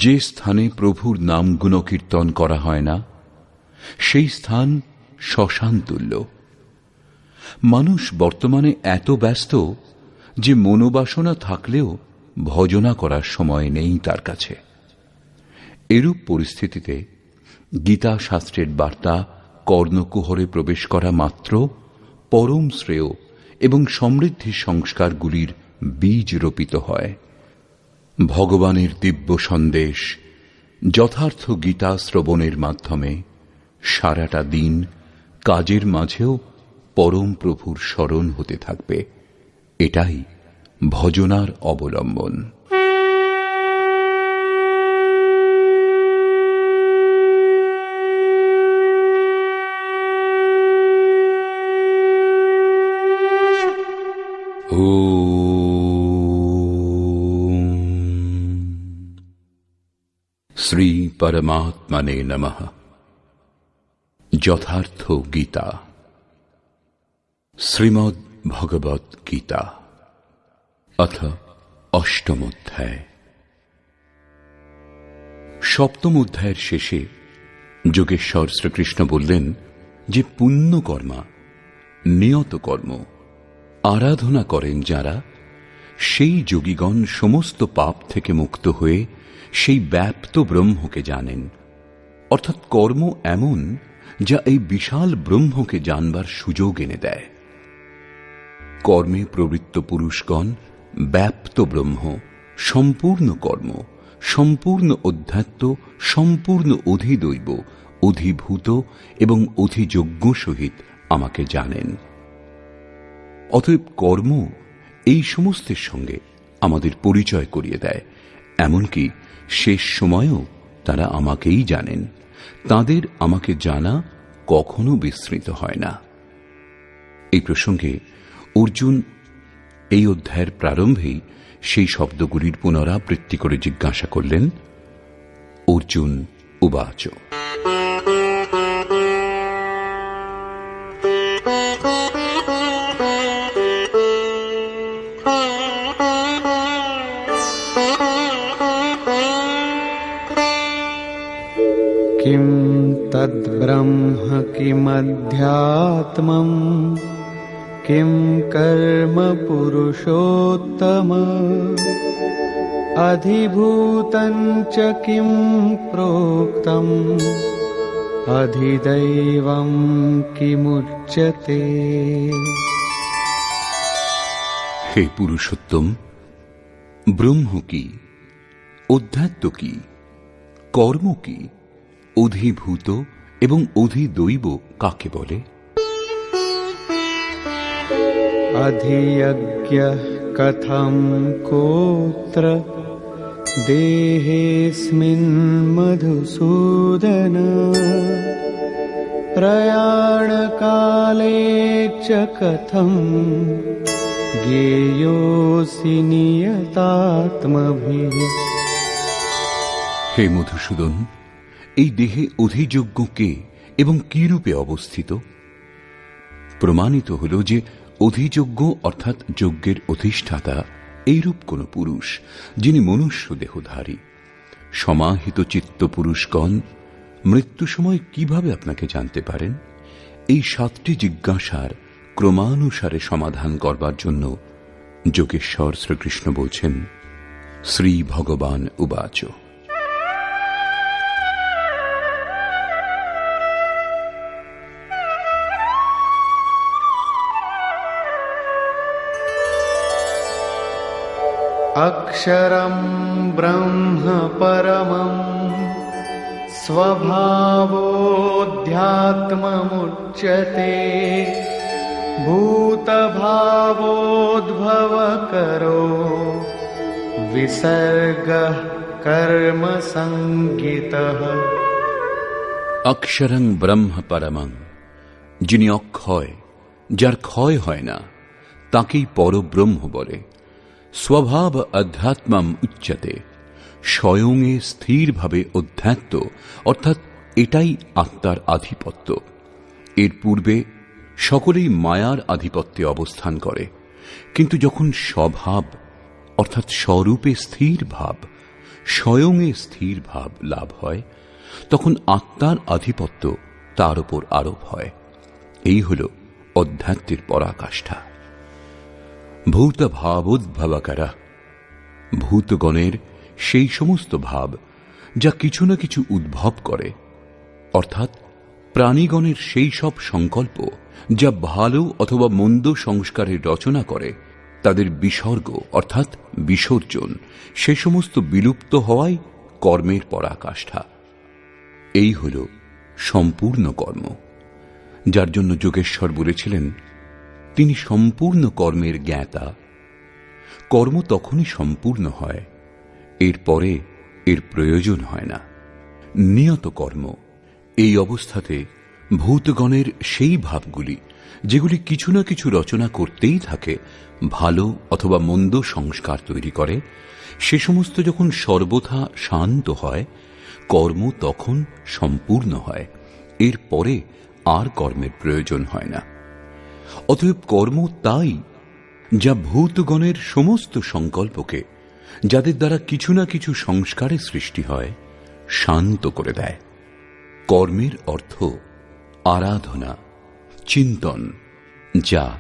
যে স্থানে প্রভুর নাম গুণকীর্তন করা হয় না, সেই স্থান শ্মশান তুল্য। মানুষ বর্তমানে এত ব্যস্ত যে মনোবাসনা থাকলেও ভজনা করার সময় নেই তার কাছে। এরূপ পরিস্থিতিতে গীতা শাস্ত্রের বার্তা কর্ণকুহরে প্রবেশ করা মাত্র পরম শ্রেয় এবং সমৃদ্ধি সংস্কারগুলির বীজ রোপিত হয়। ভগবানের দিব্য সন্দেশ যথার্থ গীতা শ্রবণের মাধ্যমে সারাটা দিন কাজের মাঝেও পরম প্রভুর স্মরণ হতে থাকবে। এটাই ভজনার অবলম্বন। শ্রী পরমাত্মনে নমঃ। যথার্থ গীতা। শ্রীমদ্ ভগবত গীতা অথ অষ্টম অধ্যায়। সপ্তম অধ্যায়ের শেষে যোগেশ্বর শ্রীকৃষ্ণ বললেন যে পুণ্যকর্মা, নিয়ত কর্ম আরাধনা করেন যারা, সেই যোগীগণ সমস্ত পাপ থেকে মুক্ত হয়ে সেই ব্যাপ্ত ব্রহ্মকে জানেন। অর্থাৎ কর্ম এমন যা এই বিশাল ব্রহ্মকে জানবার সুযোগ এনে দেয়। কর্মে প্রবৃত্ত পুরুষগণ ব্যাপ্ত ব্রহ্ম, সম্পূর্ণ কর্ম, সম্পূর্ণ অধ্যাত্ম, সম্পূর্ণ অধিদৈব, অধিভূত এবং অধিযজ্ঞ সহিত আমাকে জানেন। অতএব কর্ম এই সমস্তের সঙ্গে আমাদের পরিচয় করিয়ে দেয়। এমনকি শেষ সময়েও তারা আমাকেই জানেন। তাদের আমাকে জানা কখনো বিস্মৃত হয় না। এই প্রসঙ্গে অর্জুন এই অধ্যায়ের প্রারম্ভেই সেই শব্দগুলির পুনরাবৃত্তি করে জিজ্ঞাসা করলেন। অর্জুন উবাচ কিম তদ্ব্রহ্ম কিমধ্যাত্মম কিম কর্ম পুরুষোত্তম অধিভূতং চ কিম প্రోক্তম অধিদৈবং কিমুচ্যতে। হে পুরুষোত্তম, ব্রহ্ম কি, অধ্যাত্ম কি, কর্ম কি, অধিভূত এবং অধিদৈব কাকে বলে? অধিয়জ্ঞঃ কথম কোত্র দেহেস্মিন মধুসূদন প্রয়াণকালে চ কথম জ্ঞেয়োऽসি নিয়তাত্মভিঃ। হে মধুসূদন, এই দেহে অধিযজ্ঞ কে এবং কি রূপে অবস্থিত? প্রমাণিত হল যে অধিযজ্ঞ অর্থাৎ যজ্ঞের অধিষ্ঠাতা এইরূপ কোন পুরুষ যিনি মনুষ্য দেহধারী। সমাহিত চিত্ত পুরুষগণ মৃত্যু সময় কিভাবে আপনাকে জানতে পারেন? এই 7টি জিজ্ঞাসার ক্রমানুসারে সমাধান করবার জন্য যোগেশ্বর শ্রীকৃষ্ণ বলছেন, শ্রী ভগবান উবাচ অক্ষরম ব্রহ্ম পরমং স্বভাবোধ্যাত্মমুচ্যতে ভূতভাবোদ্ভবকরো বিসর্গঃ কর্ম সংগীতঃ। অক্ষরং ব্রহ্ম পরমং, যিনি অক্ষয়, যার ক্ষয় হয় না, তাকেই পরব্রহ্ম বলে। স্বভাব অধ্যাত্মম উচ্যতে, স্বয়ংয়ে স্থিরভাবে অধ্যাত্ম অর্থাৎ এটাই আত্মার আধিপত্য। এর পূর্বে সকলেই মায়ার আধিপত্যে অবস্থান করে, কিন্তু যখন স্বভাব অর্থাৎ স্বরূপে স্থির ভাব স্বয়ংে স্থির ভাব লাভ হয়, তখন আত্মার আধিপত্য তার উপর আরোপ হয়। এই হল অধ্যাত্মের পরাকাষ্ঠা। ভূত ভাবোদ্ভবকারা, ভূতগণের সেই সমস্ত ভাব যা কিছু না কিছু উদ্ভব করে, অর্থাৎ প্রাণীগণের সেই সব সংকল্প যা ভালো অথবা মন্দ সংস্কারের রচনা করে, তাদের বিসর্গ অর্থাৎ বিসর্জন, সে সমস্ত বিলুপ্ত হওয়াই কর্মের পরাকাষ্ঠা। এই হল সম্পূর্ণ কর্ম, যার জন্য যোগেশ্বর বলেছিলেন তিনি সম্পূর্ণ কর্মের জ্ঞাতা। কর্ম তখনই সম্পূর্ণ হয়, এরপরে এর প্রয়োজন হয় না। নিয়ত কর্ম, এই অবস্থাতে ভূতগণের সেই ভাবগুলি যেগুলি কিছু না কিছু রচনা করতেই থাকে, ভালো অথবা মন্দ সংস্কার তৈরি করে, সে সমস্ত যখন সর্বথা শান্ত হয়, কর্ম তখন সম্পূর্ণ হয়, এরপরে আর কর্মের প্রয়োজন হয় না। অতএব কর্ম তাই যা ভূতগণের সমস্ত সংকল্পকে, যাদের দ্বারা কিছু না কিছু সংস্কারের সৃষ্টি হয়, শান্ত করে দেয়। কর্মের অর্থ আরাধনা, চিন্তন, যা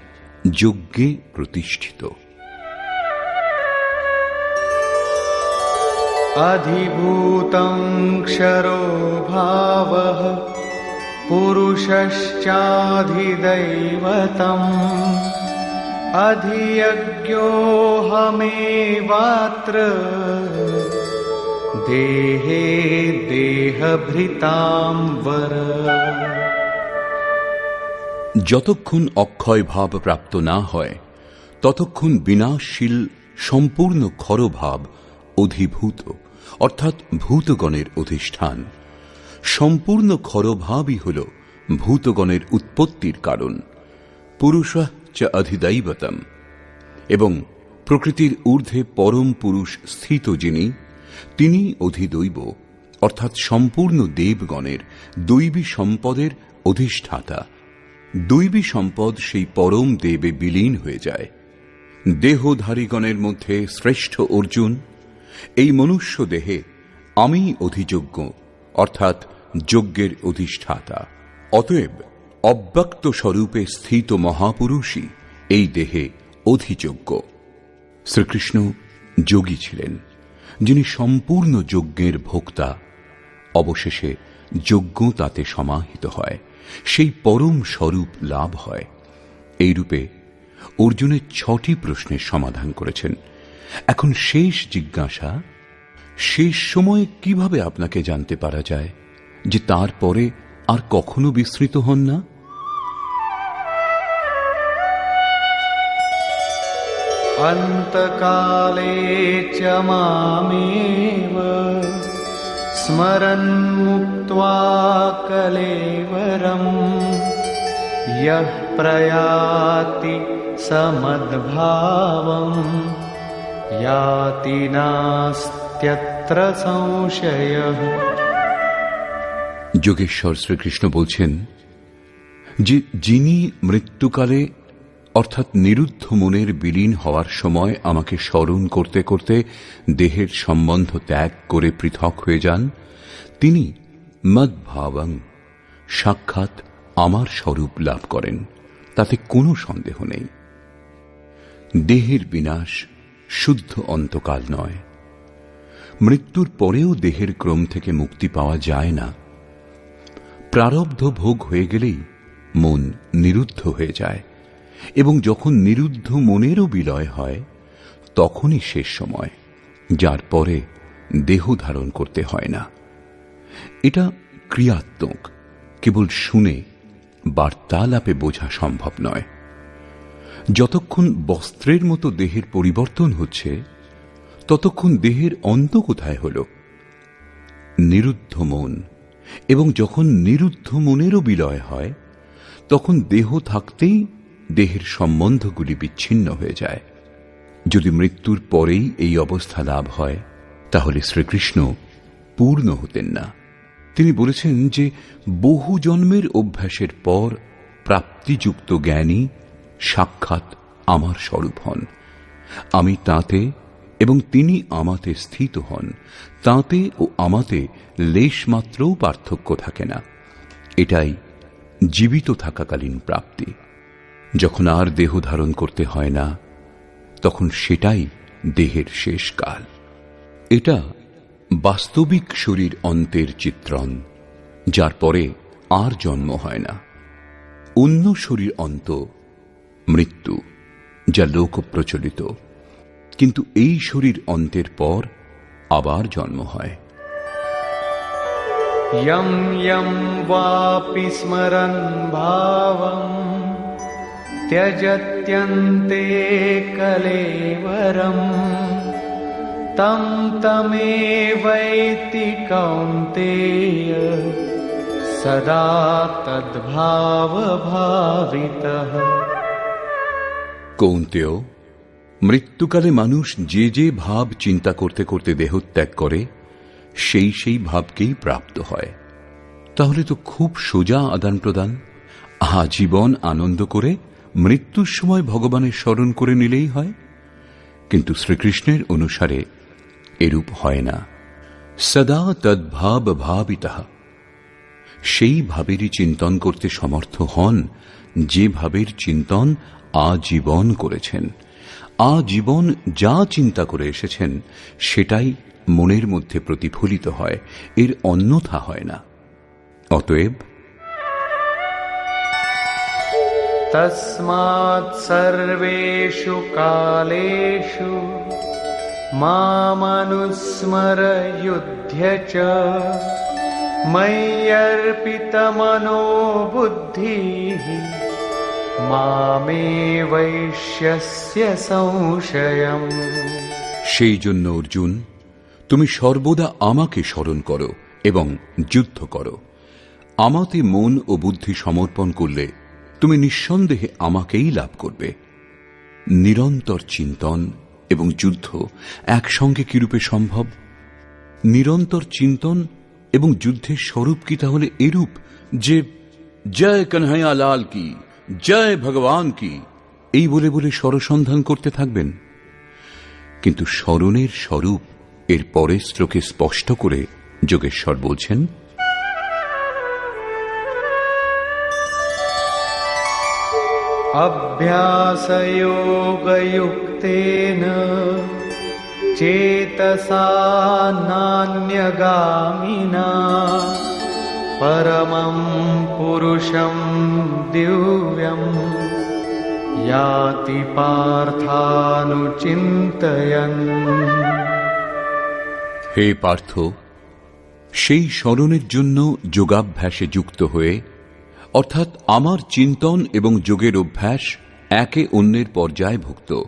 যজ্ঞে প্রতিষ্ঠিত। अधिभूतं क्षरो भावः पुरुषश्चाधिदैवतम् अधियज्ञोऽहमेवात्र देहे देहभृतां वर। যতক্ষণ অক্ষয় ভাব প্রাপ্ত না হয়, ততক্ষণ বিনাশশীল সম্পূর্ণ ক্ষরভাব অধিভূত, অর্থাৎ ভূতগণের অধিষ্ঠান। সম্পূর্ণ ক্ষরভাবই হল ভূতগণের উৎপত্তির কারণ। পুরুষঃ চ অধিদৈবতম, এবং প্রকৃতির ঊর্ধ্বে পরম পুরুষ স্থিত যিনি, তিনি অধিদৈব, অর্থাৎ সম্পূর্ণ দেবগণের দৈবী সম্পদের অধিষ্ঠাতা। দৈবী সম্পদ সেই পরম দেবে বিলীন হয়ে যায়। দেহধারীগণের মধ্যে শ্রেষ্ঠ অর্জুন, এই মনুষ্য দেহে আমি অধিযজ্ঞ, অর্থাৎ যজ্ঞের অধিষ্ঠাতা। অতএব অব্যক্ত স্বরূপে স্থিত মহাপুরুষই এই দেহে অধিযজ্ঞ। শ্রীকৃষ্ণ যোগী ছিলেন, যিনি সম্পূর্ণ যজ্ঞের ভোক্তা। অবশেষে যজ্ঞ তাতে সমাহিত হয়, সেই পরম স্বরূপ লাভ হয়। এইরূপে অর্জুনের 6টি প্রশ্নের সমাধান করেছেন। এখন শেষ জিজ্ঞাসা, শেষ সময়ে কিভাবে আপনাকে জানতে পারা যায় যে তারপরে আর কখনো বিস্মৃত হন না? অন্তকালে চ মামেব স্মরन् মুক্ত্বা কলেবরম ইয়ঃ প্রয়াতি সমদ্ভাবম याति नास्त्यत्र संशयः। যোগেশ্বর শ্রীকৃষ্ণ বলছেন যে যিনি মৃত্যুকালে অর্থাৎ নিরুদ্ধ মনের বিলীন হওয়ার সময় আমাকে স্মরণ করতে করতে দেহের সম্বন্ধ ত্যাগ করে পৃথক হয়ে যান, তিনি মদ্ভাবং, সাক্ষাৎ আমার স্বরূপ লাভ করেন, তাতে কোনো সন্দেহ নেই। দেহের বিনাশ শুদ্ধ অন্তকাল নয়। মৃত্যুর পরেও দেহের ক্রম থেকে মুক্তি পাওয়া যায় না। প্রারব্ধ ভোগ হয়ে গেলেই মন নিরুদ্ধ হয়ে যায়, এবং যখন নিরুদ্ধ মনেরও বিলয় হয়, তখনই শেষ সময়, যার পরে দেহ ধারণ করতে হয় না। এটা ক্রিয়াত্মক, কেবল শুনে বার্তালাপে বোঝা সম্ভব নয়। যতক্ষণ বস্ত্রের মতো দেহের পরিবর্তন হচ্ছে, ততক্ষণ দেহের অন্ত কোথায় হল? নিরুদ্ধ মন। এবং যখন নিরুদ্ধ মনেরও বিলয় হয়, তখন দেহ থাকতেই দেহের সম্বন্ধগুলি বিচ্ছিন্ন হয়ে যায়। যদি মৃত্যুর পরেই এই অবস্থা লাভ হয়, তাহলে শ্রীকৃষ্ণ পূর্ণ হতেন না। তিনি বলেছেন যে বহু জন্মের অভ্যাসের পর প্রাপ্তিযুক্ত জ্ঞানী সাক্ষাৎ আমার স্বরূপ হন। আমি তাতে এবং তিনি আমাতে স্থিত হন, তাঁতে ও আমাতে লেশমাত্রও পার্থক্য থাকে না। এটাই জীবিত থাকাকালীন প্রাপ্তি। যখন আর দেহ ধারণ করতে হয় না, তখন সেটাই দেহের শেষ কাল। এটা বাস্তবিক শরীর অন্তের চিত্রণ, যার পরে আর জন্ম হয় না। অন্য শরীর অন্ত মৃত্যু, যা লোক প্রচলিত, কিন্তু এই শরীর অন্তের পর আবার জন্ম হয়। यं यं वापि स्मरन् भावं त्यजत्यन्ते कलेवरं तं तमेवैति कौन्तेय सदा तद्भावभावितः। কৌন্তেয়, মৃত্যুকালে মানুষ যে যে ভাব চিন্তা করতে করতে দেহত্যাগ করে, সেই সেই ভাবকেই প্রাপ্ত হয়। তাহলে তো খুব সোজা আদান প্রদান। আজীবন আনন্দ করে মৃত্যুর সময় ভগবানের স্মরণ করে নিলেই হয়। কিন্তু শ্রীকৃষ্ণের অনুসারে এরূপ হয় না। সদা তদ্ভাব ভাবিতঃ, সেই ভাবেরই চিন্তন করতে সমর্থ হন যে ভাবের চিন্তন আজীবন করেছেন। আজীবন যা চিন্তা করে এসেছেন সেটাই মনের মধ্যে প্রতিফলিত হয়, এর অন্যথা হয় না। অতএব তস্মাৎ সর্বেষু কালেষু মামনুস্মর যুধ্যা চ ময়্যর্পিতমনো বুদ্ধিঃ মামেবৈষ্যস্য সংশয়ম। সেই জন্য অর্জুন, তুমি সর্বদা আমাকে স্মরণ করো এবং যুদ্ধ করো। আমাতে মন ও বুদ্ধি সমর্পণ করলে তুমি নিঃসন্দেহে আমাকেই লাভ করবে। নিরন্তর চিন্তন এবং যুদ্ধ একসঙ্গে কিরূপে সম্ভব? নিরন্তর চিন্তন এবং যুদ্ধের স্বরূপ কি তাহলে এরূপ যে জয় কানহাইয়া লাল কি, জয় ভগবান কি, এই বলে বলে স্বরসন্ধান করতে থাকবেন? কিন্তু স্মরণের স্বরূপ এর পরের শ্লোকে স্পষ্ট করে যোগেশ্বর বলছেন, অভ্যাসযোগযুক্তেন চেতসা নান্যগামিনা পরমং পুরুষং দিব্যং याति পার্থানুচিন্তয়ন। হে পার্থ, সেই স্মরণের জন্য যোগাভ্যাসে যুক্ত হয়ে, অর্থাৎ আমার চিন্তন এবং যোগের অভ্যাস একে অন্যের পর্যায়ভুক্ত,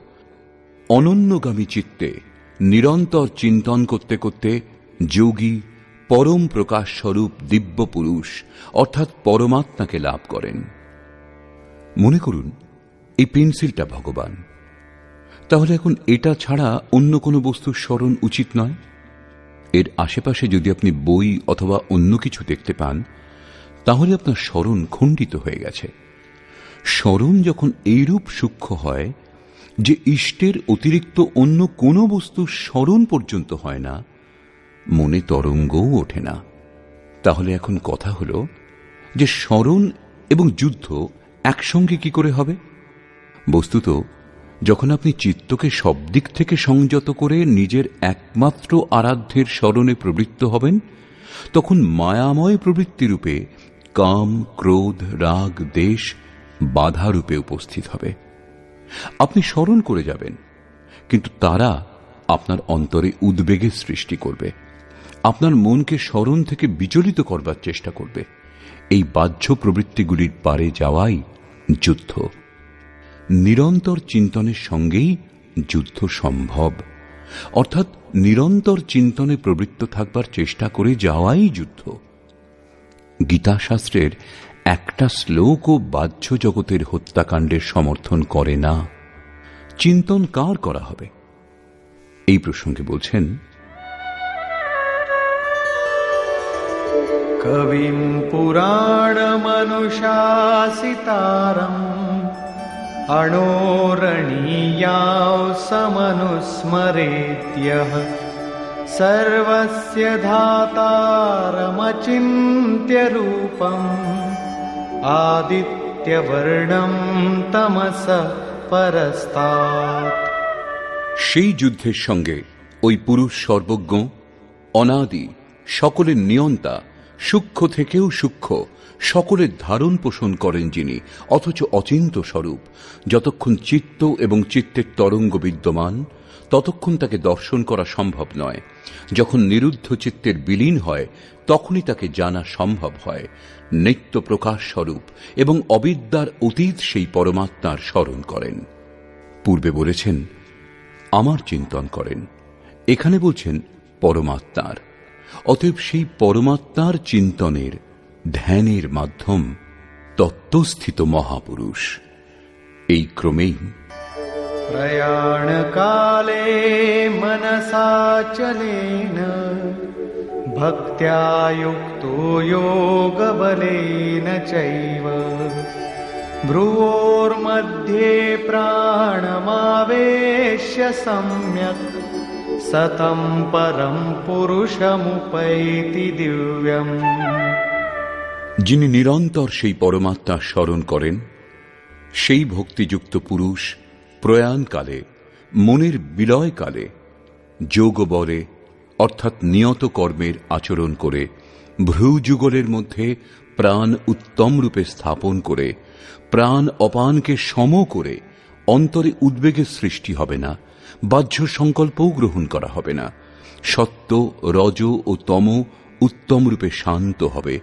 অনন্যগামী চিত্তে নিরন্তর চিন্তন করতে করতে যোগী পরম প্রকাশ স্বরূপ দিব্য পুরুষ অর্থাৎ পরমাত্মাকে লাভ করেন। মনে করুন এই পেন্সিলটা ভগবান, তাহলে এখন এটা ছাড়া অন্য কোনো বস্তুর স্মরণ উচিত নয়। এর আশেপাশে যদি আপনি বই অথবা অন্য কিছু দেখতে পান, তাহলে আপনার স্মরণ খণ্ডিত হয়ে গেছে। স্মরণ যখন এইরূপ সূক্ষ্ম হয় যে ইষ্টের অতিরিক্ত অন্য কোনো বস্তুর স্মরণ পর্যন্ত হয় না, মনে তরঙ্গও ওঠে না, তাহলে এখন কথা হলো যে স্মরণ এবং যুদ্ধ একসঙ্গে কি করে হবে? বস্তুত যখন আপনি চিত্তকে সব দিক থেকে সংযত করে নিজের একমাত্র আরাধ্যের স্মরণে প্রবৃত্ত হবেন, তখন মায়াময় প্রবৃত্তিরূপে কাম, ক্রোধ, রাগ, দ্বেষ বাধারূপে উপস্থিত হবে। আপনি স্মরণ করে যাবেন, কিন্তু তারা আপনার অন্তরে উদ্বেগের সৃষ্টি করবে, আপনার মনকে স্মরণ থেকে বিচলিত করবার চেষ্টা করবে। এই বাহ্য প্রবৃত্তিগুলির পারে যাওয়াই যুদ্ধ। নিরন্তর চিন্তনের সঙ্গেই যুদ্ধ সম্ভব, অর্থাৎ নিরন্তর চিন্তনে প্রবৃত্ত থাকবার চেষ্টা করে যাওয়াই যুদ্ধ। গীতাশাস্ত্রের একটা শ্লোকও বাহ্য জগতের হত্যাকাণ্ডের সমর্থন করে না। চিন্তন কার করা হবে? এই প্রসঙ্গে বলছেন, কবিম পুরাণমনুশাসিতারম अणोरणीयां समनुस्मरेत्यः सर्वस्य धातारमचिन्त्य रूपम् आदित्यवर्णं तमस परस्तात्। সেই যুদ্ধের সঙ্গে ওই পুরুষ সর্বজ্ঞ, অনাদি, সকলের নিয়ন্তা, সূক্ষ্ম থেকেও সূক্ষ্ম, সকলের ধারণ পোষণ করেন যিনি, অথচ অচিন্ত স্বরূপ। যতক্ষণ চিত্ত এবং চিত্তের তরঙ্গ বিদ্যমান ততক্ষণ তাকে দর্শন করা সম্ভব নয়। যখন নিরুদ্ধ চিত্তের বিলীন হয় তখনই তাকে জানা সম্ভব হয়। নিত্য প্রকাশ স্বরূপ এবং অবিদ্যার অতীত সেই পরমাত্মার স্মরণ করেন। পূর্বে বলেছেন আমার চিন্তন করেন, এখানে বলছেন পরমাত্মার। অতএব সেই পরমাত্মার চিন্তনের ধ্যানের মাধ্যম তত্ত্বস্থিত মহাপুরুষ। এই ক্রমেই प्रयाणकाले मनसाचलेन भक्त्या युक्तो योगबलेन चैव भ्रुवोर्मध्ये प्राणमावेश्य सम्यक् सतं परं पुरुषमुपैति दिव्यम्। যিনি নিরন্তর সেই পরমাত্মার স্মরণ করেন, সেই ভক্তিযুক্ত পুরুষ প্রয়াণকালে, মনের বিলয়কালে যোগবলে অর্থাৎ নিয়ত কর্মের আচরণ করে, ভ্রুযুগলের মধ্যে প্রাণ উত্তম রূপে স্থাপন করে, প্রাণ অপানকে সম করে অন্তরে উদ্বেগের সৃষ্টি হবে না, বাহ্য সংকল্পও গ্রহণ করা হবে না। সত্য, রজ ও তম উত্তম রূপে শান্ত হবে,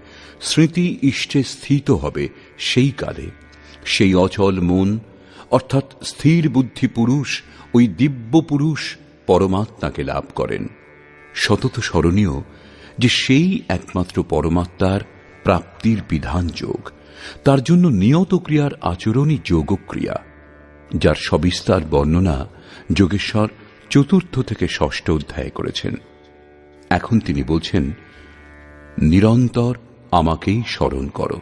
স্মৃতি ইষ্টে স্থিত হবে। সেই কালে সেই অচল মন অর্থাৎ স্থির বুদ্ধি পুরুষ, ওই দিব্য পুরুষ পরমাত্মাকে লাভ করেন। সতত স্মরণীয় যে সেই একমাত্র পরমাত্মার প্রাপ্তির বিধান যোগ। তার জন্য নিয়ত ক্রিয়ার আচরণই যোগক্রিয়া, যার সবিস্তার বর্ণনা যোগেশ্বর ৪র্থ থেকে ৬ষ্ঠ অধ্যায়ে করেছেন। এখন তিনি বলছেন, নিরন্তর আমাকেই স্মরণ করো।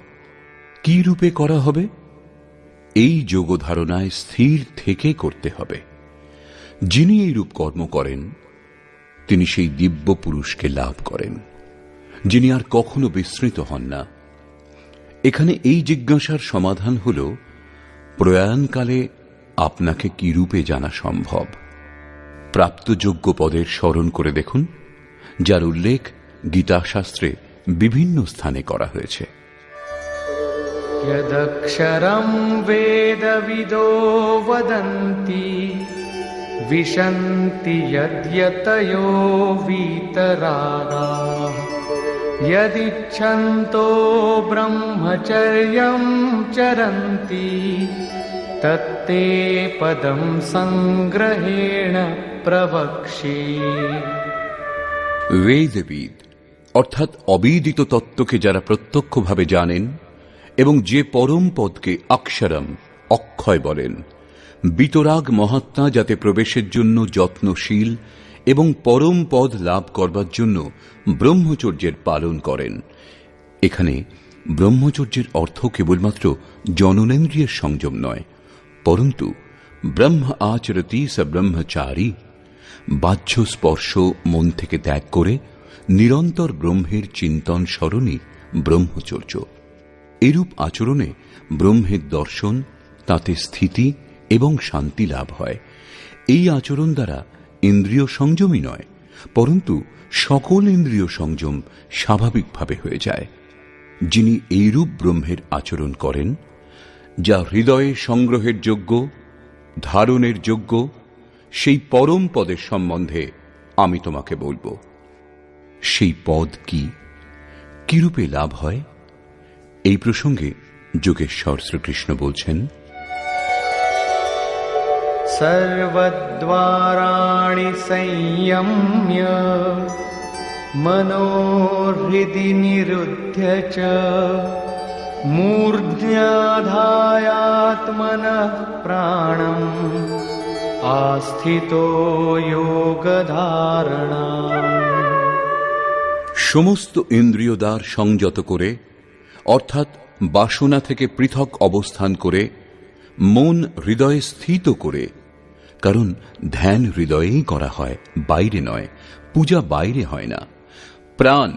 কি রূপে করা হবে? এই যোগ ধারণায় স্থির থেকে করতে হবে। যিনি এই রূপ কর্ম করেন তিনি সেই দিব্য পুরুষকে লাভ করেন, যিনি আর কখনো বিস্মৃত হন না। এখানে এই জিজ্ঞাসার সমাধান হল, প্রয়াণকালে আপনাকে কি রূপে জানা সম্ভব? প্রাপ্ত যোগ্য পদের স্মরণ করে দেখুন, যার উল্লেখ গীতাশাস্ত্রে বিভিন্ন স্থানে করা হয়েছে। यदक्षरं वेदविदो वदन्ति विशन्ति यद्यतयो वीतरागाः यदिच्छन्तो ब्रह्मचर्यं चरन्ति तत्ते पदं संग्रहेण प्रवक्ष्ये। वेदविद অর্থাৎ অবিদিত তত্ত্বকে যারা প্রত্যক্ষভাবে জানেন এবং যে পরম পদকে অক্ষরম অক্ষয় বলেন, বিতরাগ মহাত্মা যাতে প্রবেশের জন্য যত্নশীল এবং পরম পদ লাভ করবার জন্য ব্রহ্মচর্যের পালন করেন। এখানে ব্রহ্মচর্যের অর্থ কেবলমাত্র জননেন্দ্রিয়ের সংযম নয়, পরন্তু ব্রহ্ম আচরতি স ব্রহ্মচারী, বাহ্য স্পর্শ মন থেকে ত্যাগ করে নিরন্তর ব্রহ্মের চিন্তন স্মরণই ব্রহ্মচর্য। এরূপ আচরণে ব্রহ্মের দর্শন, তাতে স্থিতি এবং শান্তি লাভ হয়। এই আচরণ দ্বারা ইন্দ্রিয় সংযমই নয়, পরন্তু সকল ইন্দ্রিয় সংযম স্বাভাবিকভাবে হয়ে যায়। যিনি এইরূপ ব্রহ্মের আচরণ করেন, যা হৃদয়ে সংগ্রহের যোগ্য, ধারণের যোগ্য, সেই পরম পদের সম্বন্ধে আমি তোমাকে বলবো। সেই পদ কি রূপে লাভ হয়? এই প্রসঙ্গে যোগেশ্বর শ্রীকৃষ্ণ বলছেন, सर्वद्वाराणि संयम्य मनोहृदि निरुध्य च मूर्ध्याधायात्मनः प्राणम् आस्थितो योगधारणा। সমস্ত ইন্দ্রিয়দ্বার সংযত করে অর্থাৎ বাসনা থেকে পৃথক অবস্থান করে মন হৃদয়ে স্থিত করে, কারণ ধ্যান হৃদয়েই করা হয়, বাইরে নয়। পূজা বাইরে হয় না। প্রাণ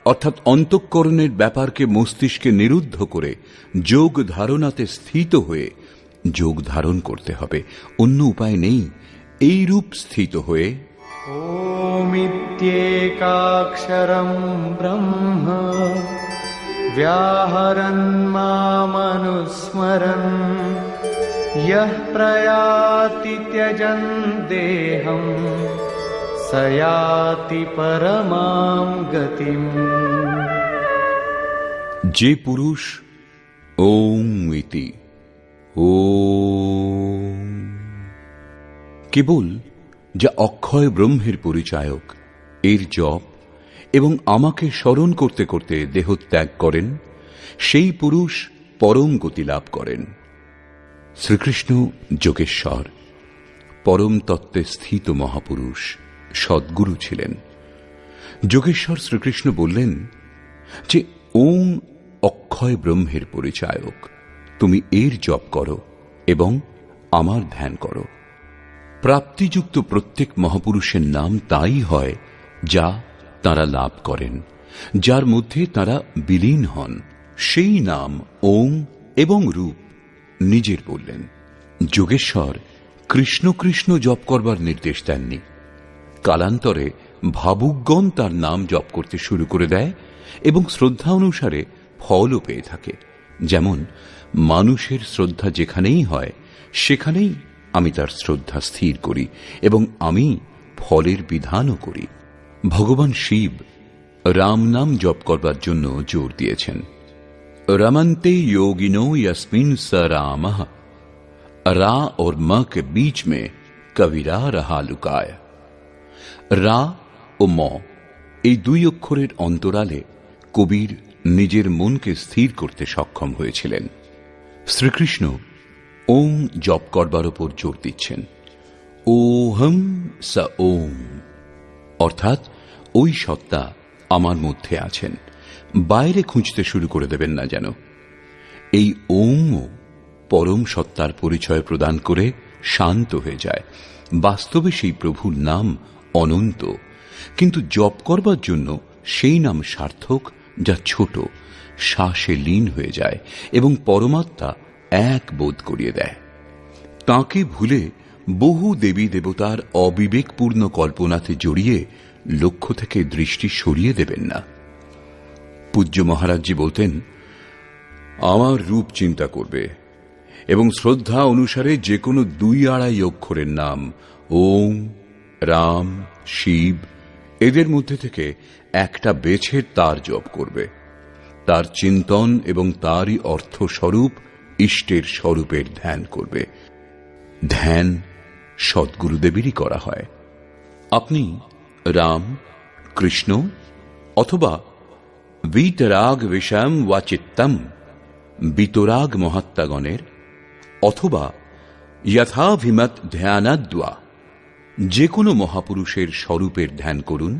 অর্থাৎ অন্তঃকরণের ব্যাপারকে মস্তিষ্কে নিরুদ্ধ করে যোগ ধারণাতে স্থিত হয়ে যোগ ধারণ করতে হবে, অন্য উপায় নেই। এই রূপ স্থিত হয়ে ওমিত্যেকাক্ষরম ব্রহ্ম व्याहरन् मामनुस्मरन् यः प्रयाति त्यजन् देहं स याति परमां गतिम्। যে পুরুষ ওম ইতি ওম কেবল যা অক্ষয় ব্রহ্মের পরিচায়ক, এর জপ এবং আমাকে স্মরণ করতে করতে দেহ ত্যাগ করেন, সেই পুরুষ পরম গতি লাভ করেন। শ্রীকৃষ্ণ যোগেশ্বর পরম তত্ত্বে স্থিত মহাপুরুষ, সদ্গুরু ছিলেন। যোগেশ্বর শ্রীকৃষ্ণ বললেন যে ওম অক্ষয় ব্রহ্মের পরিচায়ক, তুমি এর জপ করো এবং আমার ধ্যান করো। প্রাপ্তিযুক্ত প্রত্যেক মহাপুরুষের নাম তাই হয় যা তারা লাভ করেন, যার মধ্যে তারা বিলীন হন। সেই নাম ওম এবং রূপ নিজের বললেন। যোগেশ্বর কৃষ্ণ কৃষ্ণ জপ করবার নির্দেশ দেননি। কালান্তরে ভাবুকগণ তার নাম জপ করতে শুরু করে দেয় এবং শ্রদ্ধা অনুসারে ফলও পেয়ে থাকে। যেমন মানুষের শ্রদ্ধা যেখানেই হয় সেখানেই আমি তার শ্রদ্ধা স্থির করি এবং আমি ফলের বিধানও করি। ভগবান শিব রাম নাম জপ করবার জন্য জোর দিয়েছেন। रमन्ते योगिनो यस्मिन स रामः रा और म के बीच में कविरा रहा लुकाया। রা ও ম এই দুই অক্ষরের অন্তরালে কবির নিজের মনকে স্থির করতে সক্ষম হয়েছিলেন। শ্রীকৃষ্ণ ওম জপ করবার উপর জোর দিচ্ছেন। ওহম স ওম অর্থাৎ ওই সত্তা আমার মধ্যে আছেন, বাইরে খুঁজতে শুরু করে দেবেন না যেন। এই ওম পরম সত্তার পরিচয় প্রদান করে শান্ত হয়ে যায়। বাস্তবে সেই প্রভুর নাম অনন্ত, কিন্তু জপ করবার জন্য সেই নাম সার্থক যা ছোট, শ্বাসে লীন হয়ে যায় এবং পরমাত্মা এক বোধ করিয়ে দেয়। তাঁকে ভুলে বহু দেবী দেবতার অবিবেকপূর্ণ কল্পনাতে জড়িয়ে লক্ষ্য থেকে দৃষ্টি সরিয়ে দেবেন না। পূজ্য মহারাজজি বলতেন, আমার রূপ চিন্তা করবে এবং শ্রদ্ধা অনুসারে যে কোনো 2-2.5 অক্ষরের নাম ওম, রাম, শিব এদের মধ্যে থেকে একটা বেছে তার জপ করবে। তার চিন্তন এবং তারই অর্থ স্বরূপ ইষ্টের স্বরূপের ধ্যান করবে। ধ্যান সদ্গুরুদেবেরই করা হয়। আপনি রাম, কৃষ্ণ অথবা বিতরাগ বিষম ওয়া চিত্তম বিতরাগ মহাত্মাগণের অথবা যথাভিমত ধ্যানাদ্বা যে কোনো মহাপুরুষের স্বরূপের ধ্যান করুন।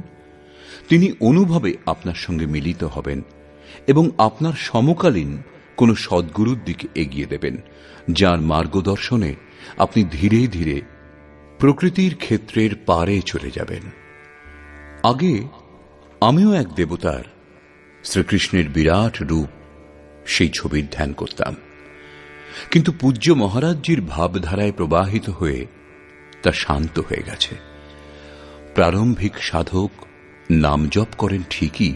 তিনি অনুভবে আপনার সঙ্গে মিলিত হবেন এবং আপনার সমকালীন কোনো সদ্গুরুর দিকে এগিয়ে দেবেন, যার মার্গদর্শনে আপনি ধীরে ধীরে প্রকৃতির ক্ষেত্রের পারে চলে যাবেন। আগে আমিও এক দেবতার, শ্রীকৃষ্ণের বিরাট রূপ, সেই ছবির ধ্যান করতাম, কিন্তু পূজ্য মহারাজজির ভাবধারায় প্রবাহিত হয়ে তা শান্ত হয়ে গেছে। প্রারম্ভিক সাধক নাম জপ করেন ঠিকই,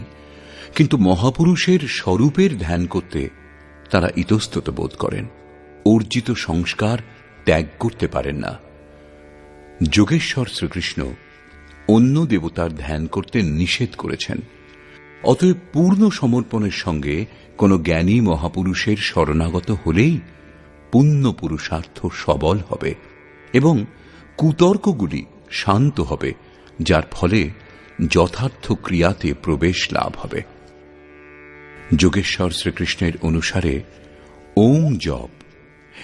কিন্তু মহাপুরুষের স্বরূপের ধ্যান করতে তারা ইতস্তত বোধ করেন, অর্জিত সংস্কার ত্যাগ করতে পারেন না। যোগেশ্বর শ্রীকৃষ্ণ অন্য দেবতার ধ্যান করতে নিষেধ করেছেন। অতএব পূর্ণ সমর্পণের সঙ্গে কোনো জ্ঞানী মহাপুরুষের শরণাগত হলেই পুণ্য পুরুষার্থ সবল হবে এবং কুতর্কগুলি শান্ত হবে, যার ফলে যথার্থ ক্রিয়াতে প্রবেশ লাভ হবে। যোগেশ্বর শ্রীকৃষ্ণের অনুসারে ওম জপ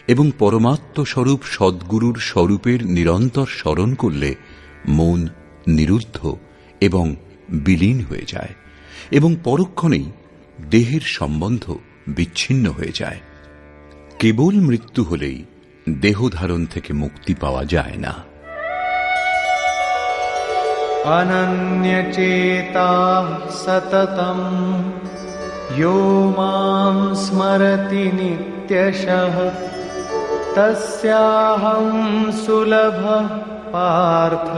এবং পরমাত্মস্বরূপ সদ্গুরুর স্বরূপের নিরন্তর স্মরণ করলে মন নিরুদ্ধ এবং বিলীন হয়ে যায় এবং পরক্ষণেই দেহের সম্বন্ধ বিচ্ছিন্ন হয়ে যায়। কেবল মৃত্যু হলেই দেহধারণ থেকে মুক্তি পাওয়া যায় না। অনন্যচেতাঃ সততং यो मां स्मरति नित्यशः तस्याहं सुलभः पार्थ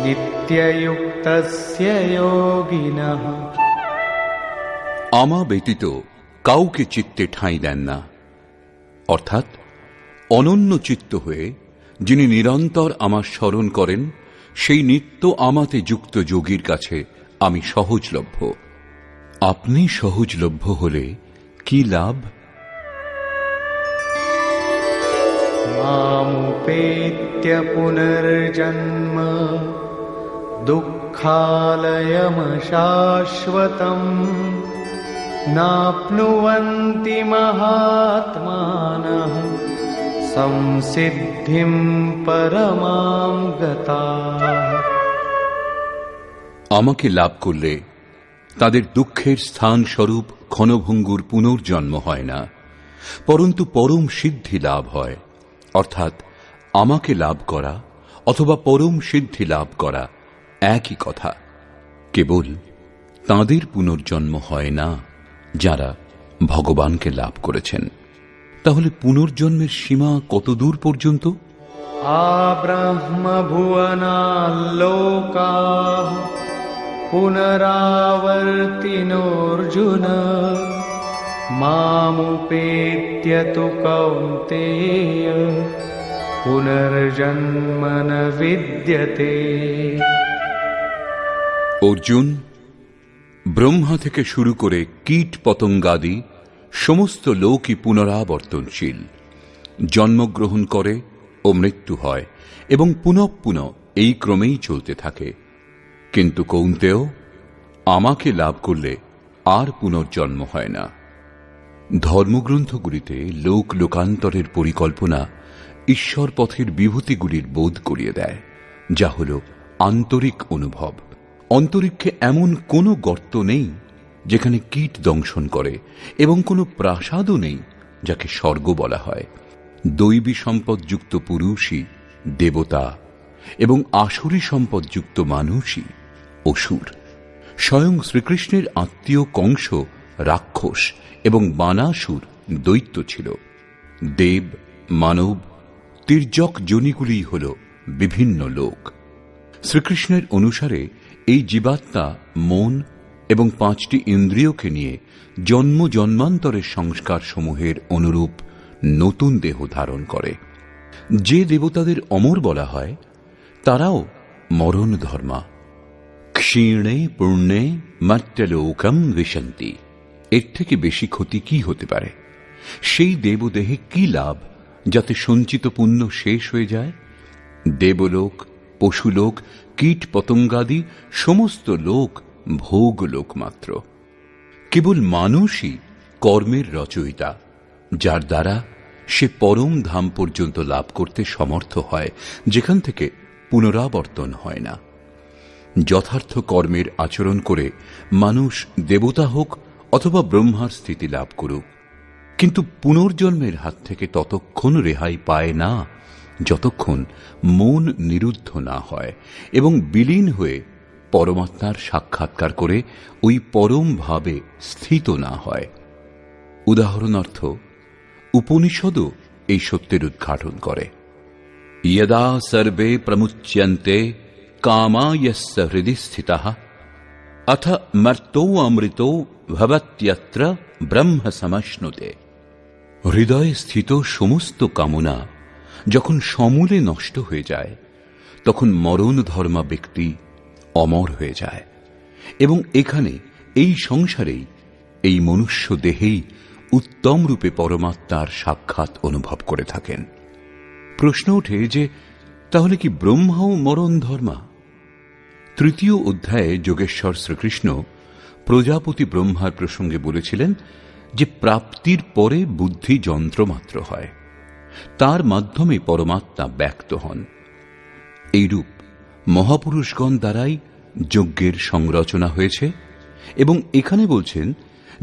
नित्ययुक्तस्य योगिनः। আমা ব্যতীত কাউকে চিত্তে ঠাঁই দেন না, অর্থাৎ অনন্য চিত্ত হয়ে যিনি নিরন্তর আমার স্মরণ করেন, সেই নিত্য আমাতে যুক্ত যোগীর কাছে আমি সহজলভ্য। আপনি সহজলভ্য হলে কি লাভ? मामुपेत्य पुनर्जन्म दुःखालयमशाश्वतम् नाप्नुवन्ति महात्मानः संसिद्धिं परमां गताः। আমাকে লাভ করলে তাদের দুঃখের স্থান স্বরূপ ক্ষণভঙ্গুর পুনর্জন্ম হয় না, পরন্তু পরম সিদ্ধি লাভ হয়। অর্থাৎ আমাকে লাভ করা অথবা পরম সিদ্ধি লাভ করা একই কথা। কেবল তাঁদের পুনর্জন্ম হয় না যারা ভগবানকে লাভ করেছেন। তাহলে পুনর্জন্মের সীমা কত দূর পর্যন্ত? আব্রহ্মভুবনাল্লোকাঃ পুনরাবর্তিনোऽর্জুন মামুপেত্য তু কৌন্তেয় পুনর্জন্ম ন বিদ্যতে। অর্জুন, ব্রহ্মা থেকে শুরু করে কীট পতঙ্গাদি সমস্ত লোকই পুনরাবর্তনশীল, জন্মগ্রহণ করে ও মৃত্যু হয় এবং পুনঃ পুনঃ এই ক্রমেই চলতে থাকে। কিন্তু কৌন্তেয়, আমাকে লাভ করলে আর পুনর্জন্ম হয় না। ধর্মগ্রন্থগুলিতে লোক লোকান্তরের পরিকল্পনা ঈশ্বর পথের বিভূতিগুলির বোধ করিয়ে দেয়, যা হল আন্তরিক অনুভব। অন্তরিক্ষে এমন কোনো গর্ত নেই যেখানে কীট দংশন করে, এবং কোনো প্রাসাদও নেই যাকে স্বর্গ বলা হয়। দৈবী সম্পদযুক্ত পুরুষই দেবতা এবং আসুরী সম্পদযুক্ত মানুষই অসুর। স্বয়ং শ্রীকৃষ্ণের আত্মীয় কংস রাক্ষস এবং বানাসুর দৈত্য ছিল। দেব, মানব, তির্যক যোনিগুলি হল বিভিন্ন লোক। শ্রীকৃষ্ণের অনুসারে এই জীবাত্মা মন এবং 5টি ইন্দ্রিয়কে নিয়ে জন্ম জন্মান্তরের সংস্কার সমূহের অনুরূপ নতুন দেহ ধারণ করে। যে দেবতাদের অমর বলা হয় তারাও মরণ ধর্মা। ক্ষীণে পূর্ণে মর্ত্যলোকম বিশন্তি। এর থেকে বেশি ক্ষতি কি হতে পারে? সেই দেবদেহে কি লাভ যাতে সঞ্চিত পুণ্য শেষ হয়ে যায়? দেবলোক, পশুলোক, কীট পতঙ্গাদি সমস্ত লোক ভোগ লোক মাত্র। কেবল মানুষই কর্মের রচয়িতা, যার দ্বারা সে পরম ধাম পর্যন্ত লাভ করতে সমর্থ হয়, যেখান থেকে পুনরাবর্তন হয় না। যথার্থ কর্মের আচরণ করে মানুষ দেবতা হোক অথবা ব্রহ্মার স্থিতি লাভ করুক, কিন্তু পুনর্জন্মের হাত থেকে ততক্ষণ রেহাই পায় না যতক্ষণ মন নিরুদ্ধ না হয় এবং বিলীন হয়ে পরমাত্মার সাক্ষাৎকার করে ওই পরম ভাবে স্থিত না হয়। উদাহরণার্থ, উপনিষদও এই সত্যের উদ্ঘাটন করে। यदा सर्वे प्रमुच्यन्ते कामा यस्य हृदि स्थितः अथ मर्तो अमृतो भवत्यत्र ब्रह्म समश्नुते। হৃদয়ে স্থিত সমস্ত কামনা যখন সমূলে নষ্ট হয়ে যায়, তখন মরণ ধর্মা ব্যক্তি অমর হয়ে যায় এবং এখানে এই সংসারেই, এই মনুষ্য দেহেই উত্তম রূপে পরমাত্মার সাক্ষাৎ অনুভব করে থাকেন। প্রশ্ন ওঠে যে তাহলে কি ব্রহ্মাও মরণ ধর্মা? 3য় অধ্যায়ে যোগেশ্বর শ্রীকৃষ্ণ প্রজাপতি ব্রহ্মার প্রসঙ্গে বলেছিলেন যে প্রাপ্তির পরে বুদ্ধি যন্ত্রমাত্র হয়, তার মাধ্যমে পরমাত্মা ব্যক্ত হন। এইরূপ মহাপুরুষগণ দ্বারাই যজ্ঞের সংরচনা হয়েছে এবং এখানে বলছেন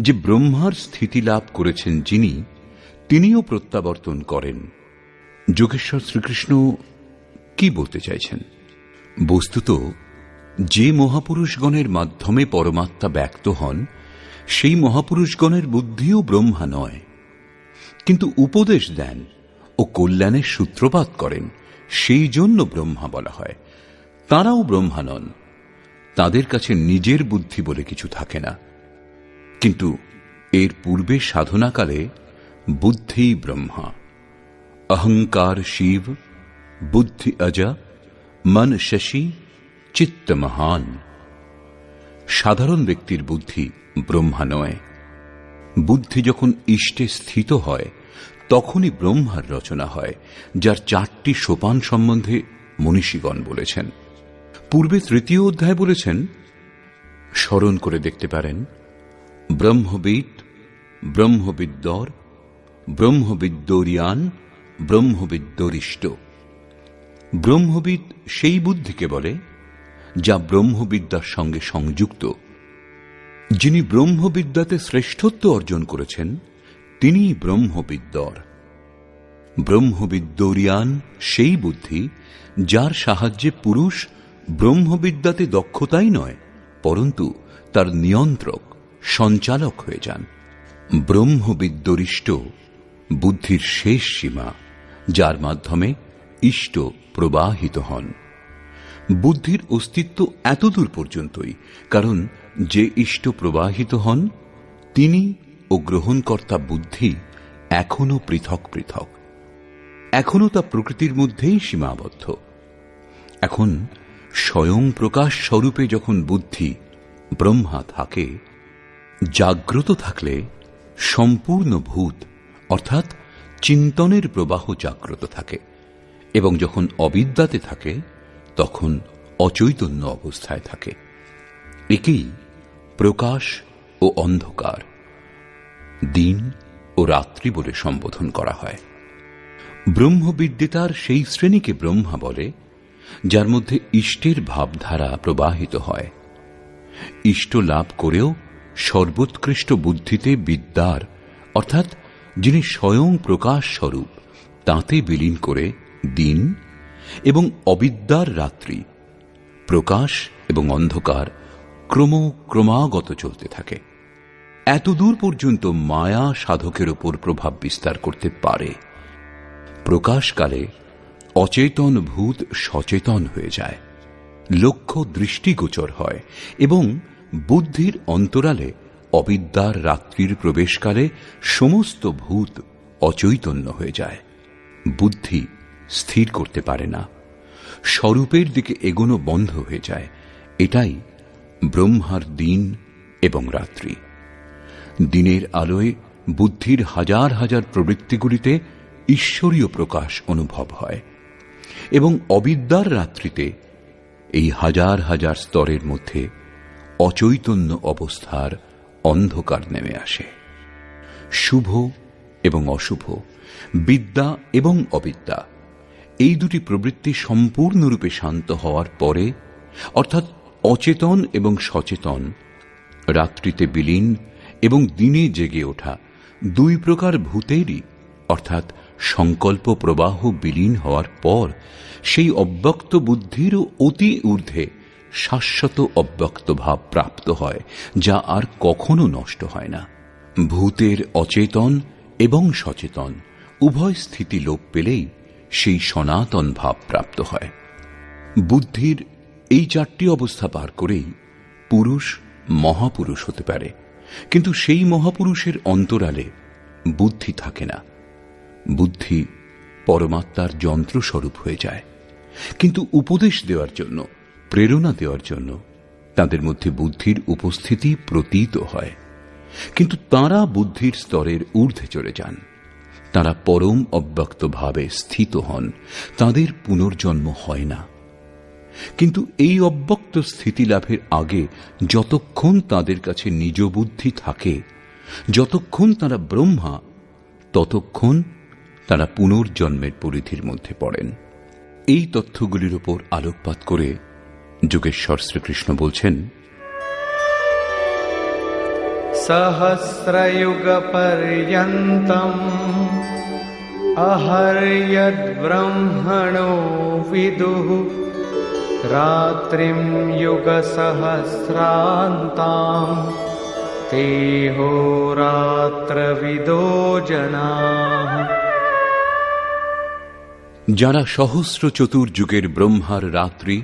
যে ব্রহ্মার স্থিতি লাভ করেছেন যিনি, তিনিও প্রত্যাবর্তন করেন যোগেশ্বর শ্রীকৃষ্ণ কি বলতে চাইছেন? বস্তুত যে মহাপুরুষগণের মাধ্যমে পরমাত্মা ব্যক্ত হন, সেই মহাপুরুষগণের বুদ্ধিও ব্রহ্মা নয়, কিন্তু উপদেশ দেন ও কল্যাণের সূত্রপাত করেন, সেই জন্য ব্রহ্মা বলা হয়। তাঁরাও ব্রহ্মা নন, তাদের কাছে নিজের বুদ্ধি বলে কিছু থাকে না, কিন্তু এর পূর্বে সাধনাকালে বুদ্ধি ব্রহ্মা। অহংকার শিব, বুদ্ধি অজা, মন শশী, চিত্ত মহান। সাধারণ ব্যক্তির বুদ্ধি ব্রহ্মা নয়। বুদ্ধি যখন ইষ্টে স্থিত হয়, তখনই ব্রহ্মার রচনা হয়, যার 4টি সোপান সম্বন্ধে মনীষীগণ বলেছেন। পূর্বে 3য় অধ্যায় বলেছেন, স্মরণ করে দেখতে পারেন, ব্রহ্মবিদ, ব্রহ্মবিদ্যর, ব্রহ্মবিদ্যরিয়ান, ব্রহ্মবিদ্যরিষ্ট। ব্রহ্মবিদ সেই বুদ্ধিকে বলে যা ব্রহ্মবিদ্যার সঙ্গে সংযুক্ত। যিনি ব্রহ্মবিদ্যাতে শ্রেষ্ঠত্ব অর্জন করেছেন, তিনি ব্রহ্মবিদ্যর। ব্রহ্মবিদ্যরিয়ান সেই বুদ্ধি যার সাহায্যে পুরুষ ব্রহ্মবিদ্যাতে দক্ষতাই নয়, পরন্তু তার নিয়ন্ত্রক, সঞ্চালক হয়ে যান। ব্রহ্মবিদ্যরিষ্ট বুদ্ধির শেষ সীমা, যার মাধ্যমে ইষ্ট প্রবাহিত হন। বুদ্ধির অস্তিত্ব এতদূর পর্যন্তই, কারণ যে ইষ্ট প্রবাহিত হন, তিনি ও গ্রহণকর্তা বুদ্ধি এখনো পৃথক পৃথক, এখনো তা প্রকৃতির মধ্যেই সীমাবদ্ধ। এখন স্বয়ং প্রকাশ স্বরূপে যখন বুদ্ধি ব্রহ্মা থাকে, জাগ্রত থাকলে সম্পূর্ণ ভূত অর্থাৎ চিন্তনের প্রবাহ জাগ্রত থাকে, এবং যখন অবিদ্যাতে থাকে তখন অচৈতন্য অবস্থায় থাকে। একেই প্রকাশ ও অন্ধকার, দিন ও রাত্রি বলে সম্বোধন করা হয়। ব্রহ্মবিদ্যেতার সেই শ্রেণীকে ব্রহ্মা বলে যার মধ্যে ইষ্টের ভাবধারা প্রবাহিত হয়। ইষ্ট লাভ করেও সর্বোৎকৃষ্ট বুদ্ধিতে বিদ্যার অর্থাৎ যিনি স্বয়ং প্রকাশ স্বরূপ, তাঁতে বিলীন করে দিন এবং অবিদ্যার রাত্রি, প্রকাশ এবং অন্ধকার ক্রমাগত চলতে থাকে। এতদূর পর্যন্ত মায়া সাধকের ওপর প্রভাব বিস্তার করতে পারে। প্রকাশকালে অচেতন ভূত সচেতন হয়ে যায়, লক্ষ্য দৃষ্টিগোচর হয়, এবং বুদ্ধির অন্তরালে অবিদ্যার রাত্রির প্রবেশকালে সমস্ত ভূত অচৈতন্য হয়ে যায়। বুদ্ধি স্থির করতে পারে না, স্বরূপের দিকে এগোনো বন্ধ হয়ে যায়। এটাই ব্রহ্মার দিন এবং রাত্রি। দিনের আলোয় বুদ্ধির হাজার হাজার প্রবৃত্তিগুলিতে ঈশ্বরীয় প্রকাশ অনুভব হয়, এবং অবিদ্যার রাত্রিতে এই হাজার হাজার স্তরের মধ্যে অচৈতন্য অবস্থার অন্ধকার নেমে আসে। শুভ এবং অশুভ, বিদ্যা এবং অবিদ্যা, এই দুটি প্রবৃত্তি সম্পূর্ণরূপে শান্ত হওয়ার পরে, অর্থাৎ অচেতন এবং সচেতন, রাত্রিতে বিলীন এবং দিনে জেগে ওঠা, দুই প্রকার ভূতেরই অর্থাৎ সংকল্প প্রবাহ বিলীন হওয়ার পর সেই অব্যক্ত বুদ্ধিরও অতি ঊর্ধ্বে শাশ্বত অব্যক্ত ভাব প্রাপ্ত হয়, যা আর কখনো নষ্ট হয় না। ভূতের অচেতন এবং সচেতন উভয় স্থিতি লোপ পেলেই সেই সনাতন ভাব প্রাপ্ত হয়। বুদ্ধির এই 4টি অবস্থা পার করেই পুরুষ মহাপুরুষ হতে পারে, কিন্তু সেই মহাপুরুষের অন্তরালে বুদ্ধি থাকে না। বুদ্ধি পরমাত্মার যন্ত্রস্বরূপ হয়ে যায়, কিন্তু উপদেশ দেওয়ার জন্য, প্রেরণা দেওয়ার জন্য তাদের মধ্যে বুদ্ধির উপস্থিতি প্রতীত হয়। কিন্তু তাঁরা বুদ্ধির স্তরের ঊর্ধ্বে চলে যান, তাঁরা পরম অব্যক্ত ভাবে স্থিত হন, তাঁদের পুনর্জন্ম হয় না। কিন্তু এই অব্যক্ত স্থিতি লাভের আগে যতক্ষণ তাদের কাছে নিজ বুদ্ধি থাকে, যতক্ষণ তারা ব্রহ্মা, ততক্ষণ তারা পুনর্জন্মের পরিধির মধ্যে পড়েন। এই তথ্যগুলির উপর আলোকপাত করে যোগেশ্বর শ্রীকৃষ্ণ বলছেন, সহস্রযুগ পর্যন্তম अहर्यद्ब्रह्मणो विदुः रात्रिं युगसहस्रान्ताम् तेहोरात्रविदो जनाः। যারা সহস্র চতুর্যুগের ব্রহ্মার রাত্রি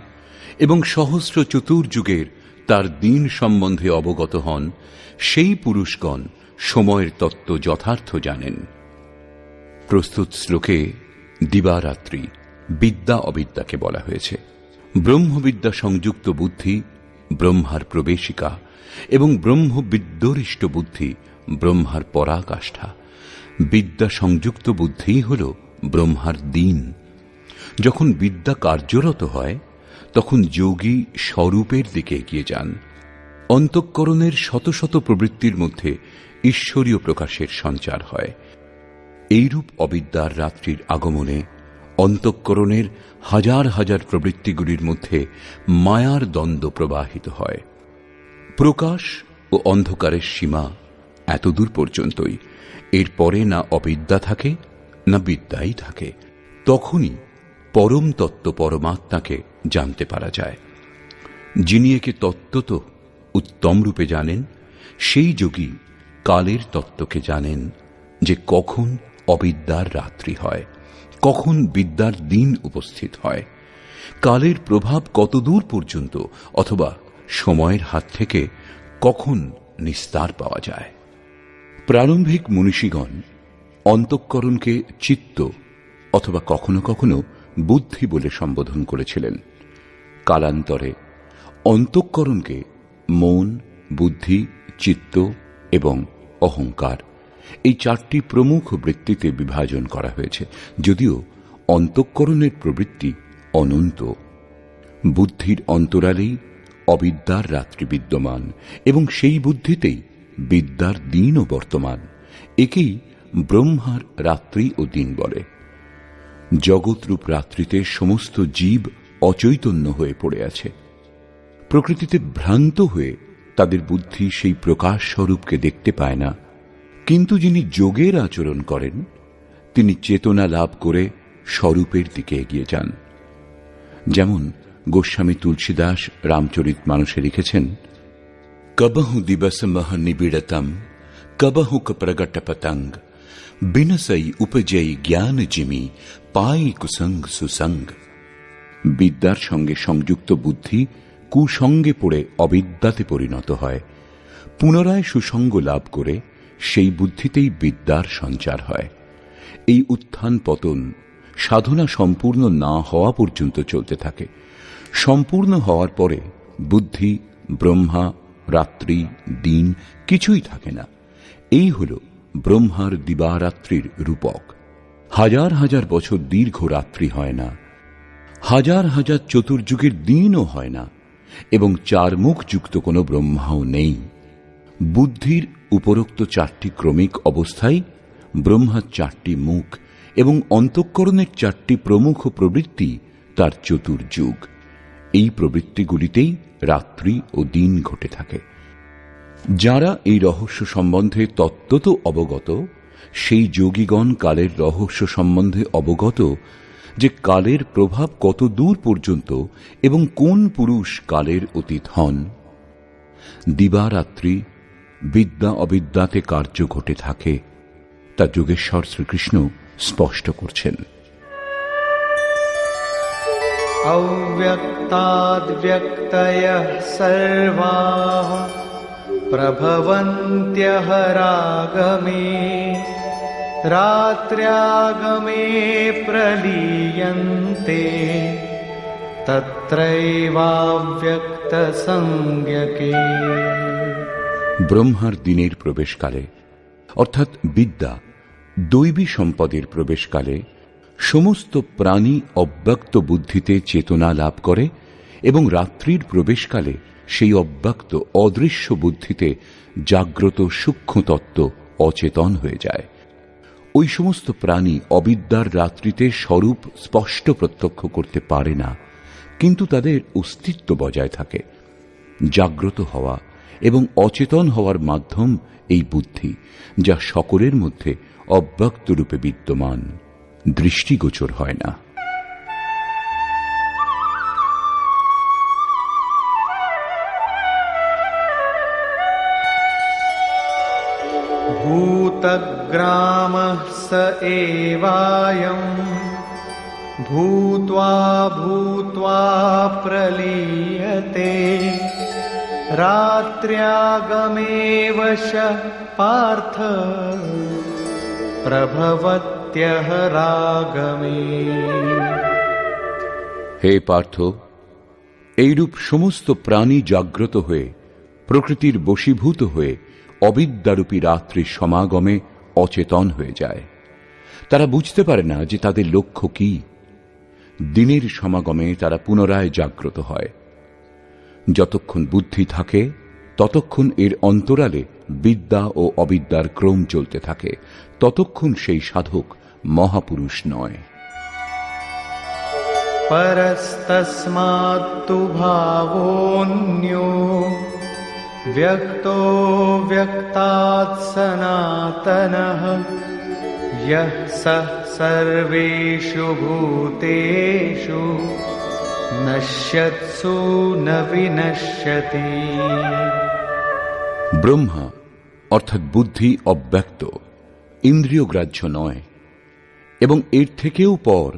এবং সহস্র চতুর্যুগের তার দিন সম্বন্ধে অবগত হন, সেই পুরুষগণ সময়ের তত্ত্ব যথার্থ জানেন। প্রস্তুত শ্লোকে দিবারাত্রি বিদ্যা অবিদ্যাকে বলা হয়েছে। ব্রহ্মবিদ্যা সংযুক্ত বুদ্ধি ব্রহ্মার প্রবেশিকা এবং ব্রহ্মবিদ্যরিষ্ট বুদ্ধি ব্রহ্মার পরাকাষ্ঠা। বিদ্যা সংযুক্ত বুদ্ধিই হল ব্রহ্মার দিন। যখন বিদ্যা কার্যরত হয় তখন যোগী স্বরূপের দিকে এগিয়ে যান। অন্তঃকরণের শত শত প্রবৃত্তির মধ্যে ঈশ্বরীয় প্রকাশের সঞ্চার হয়। এইরূপ অবিদ্যার রাত্রির আগমনে অন্তঃকরণের হাজার হাজার প্রবৃত্তিগুলির মধ্যে মায়ার দ্বন্দ্ব প্রবাহিত হয়। প্রকাশ ও অন্ধকারের সীমা এতদূর পর্যন্তই। এরপরে না অবিদ্যা থাকে না বিদ্যাই থাকে। তখনই পরম তত্ত্ব পরমাত্মাকে জানতে পারা যায়। যিনি একে তত্ত্বত উত্তম রূপে জানেন, সেই যোগী কালের তত্ত্বকে জানেন, যে কখন অবিদ্যার রাত্রি হয়, কখন বিদ্যার দিন উপস্থিত হয়, কালের প্রভাব কতদূর পর্যন্ত অথবা সময়ের হাত থেকে কখন নিস্তার পাওয়া যায়। প্রারম্ভিক মনীষীগণ অন্তঃকরণকে চিত্ত অথবা কখনো কখনো বুদ্ধি বলে সম্বোধন করেছিলেন। কালান্তরে অন্তঃকরণকে মন, বুদ্ধি, চিত্ত এবং অহংকার এই চারটি প্রমুখ বৃত্তিতে বিভাজন করা হয়েছে, যদিও অন্তঃকরণের প্রবৃত্তি অনন্ত। বুদ্ধির অন্তরালেই অবিদ্যার রাত্রি বিদ্যমান এবং সেই বুদ্ধিতেই বিদ্যার দিনও বর্তমান। একেই ব্রহ্মার রাত্রি ও দিন বলে। জগৎরূপ রাত্রিতে সমস্ত জীব অচৈতন্য হয়ে পড়ে আছে। প্রকৃতিতে ভ্রান্ত হয়ে তাদের বুদ্ধি সেই প্রকাশ স্বরূপকে দেখতে পায় না। কিন্তু যিনি যোগের আচরণ করেন, তিনি চেতনা লাভ করে স্বরূপের দিকে এগিয়ে যান। যেমন গোস্বামী তুলসীদাস রামচরিত মানসে লিখেছেন, কবহু দিবস মহ নিবিড়তম কবহু প্রগট পতঙ্গ বিনসই উপজয়ী জ্ঞান জিমি পাই কুসঙ্গ সুসঙ্গ। বিদ্যার সঙ্গে সংযুক্ত বুদ্ধি কুসঙ্গে পড়ে অবিদ্যাতে পরিণত হয়। পুনরায় সুসঙ্গ লাভ করে সেই বুদ্ধিতেই বিদ্যার সঞ্চার হয়। এই উত্থান পতন সাধনা সম্পূর্ণ না হওয়া পর্যন্ত চলতে থাকে। সম্পূর্ণ হওয়ার পরে বুদ্ধি, ব্রহ্মা, রাত্রি, দিন কিছুই থাকে না। এই হল ব্রহ্মার দিবারাত্রির রূপক। হাজার হাজার বছর দীর্ঘ রাত্রি হয় না, হাজার হাজার চতুর্যুগের দিনও হয় না, এবং চার মুখ যুক্ত কোনো ব্রহ্মাও নেই। বুদ্ধির উপরোক্ত চারটি ক্রমিক অবস্থায় ব্রহ্মার চারটি মুখ এবং অন্তঃকরণের চারটি প্রমুখ প্রবৃত্তি তার চতুর্যুগ। এই প্রবৃত্তিগুলিতেই রাত্রি ও দিন ঘটে থাকে। যারা এই রহস্য সম্বন্ধে তত্ত্বত অবগত, সেই যোগীগণ কালের রহস্য সম্বন্ধে অবগত, যে কালের প্রভাব কত দূর পর্যন্ত এবং কোন পুরুষ কালের অতীত হন। দিবারাত্রি বিদ্যা অবিদ্যাতে কার্য ঘটে থাকে, তা যোগেশ্বর শ্রীকৃষ্ণ স্পষ্ট করছেন। अव्यक्ताद्व्यक्तयः सर्वाः प्रभवन्त्यहरागमे रात्र्यागमे प्रलीयन्ते तत्रैवाव्यक्तसंज्ञके। ব্রহ্মার দিনের প্রবেশকালে অর্থাৎ বিদ্যা দৈবী সম্পদের প্রবেশকালে সমস্ত প্রাণী অব্যক্ত বুদ্ধিতে চেতনা লাভ করে এবং রাত্রির প্রবেশকালে সেই অব্যক্ত অদৃশ্য বুদ্ধিতে জাগ্রত সূক্ষ্ম তত্ত্ব অচেতন হয়ে যায়। ওই সমস্ত প্রাণী অবিদ্যার রাত্রিতে স্বরূপ স্পষ্ট প্রত্যক্ষ করতে পারে না, কিন্তু তাদের অস্তিত্ব বজায় থাকে। জাগ্রত হওয়া এবং অচেতন হওয়ার মাধ্যম এই বুদ্ধি, যা সকলের মধ্যে অব্যক্ত রূপে বিদ্যমান। দৃষ্টিগোচর হয় না। भूतग्रामः स एवायं भूत्वा भूत्वा प्रलीयते रात्र्यागमे वशः पार्थ प्रभवत्यः रागमे। হে পার্থ, এইরূপ সমস্ত প্রাণী জাগ্রত হয়ে প্রকৃতির বশীভূত হয়ে অবিদ্যারূপী রাত্রির সমাগমে অচেতন হয়ে যায়। তারা বুঝতে পারে না যে তাদের লক্ষ্য কি। দিনের সমাগমে তারা পুনরায় জাগ্রত হয়। যতক্ষণ বুদ্ধি থাকে ততক্ষণ এর অন্তরালে বিদ্যা ও অবিদ্যার ক্রম চলতে থাকে, ততক্ষণ সেই সাধক মহাপুরুষ নয়। परस्तस्मात्तु भावोऽन्यो व्यक्तो व्यक्तात् सनातनः यः सः सर्वेषु भूतेषु नश्यत्सु न विनश्यति। ব্রহ্মা অর্থাৎ বুদ্ধি অব্যক্ত, ইন্দ্রিয়গ্রাহ্য নয়, এবং এর থেকেও পর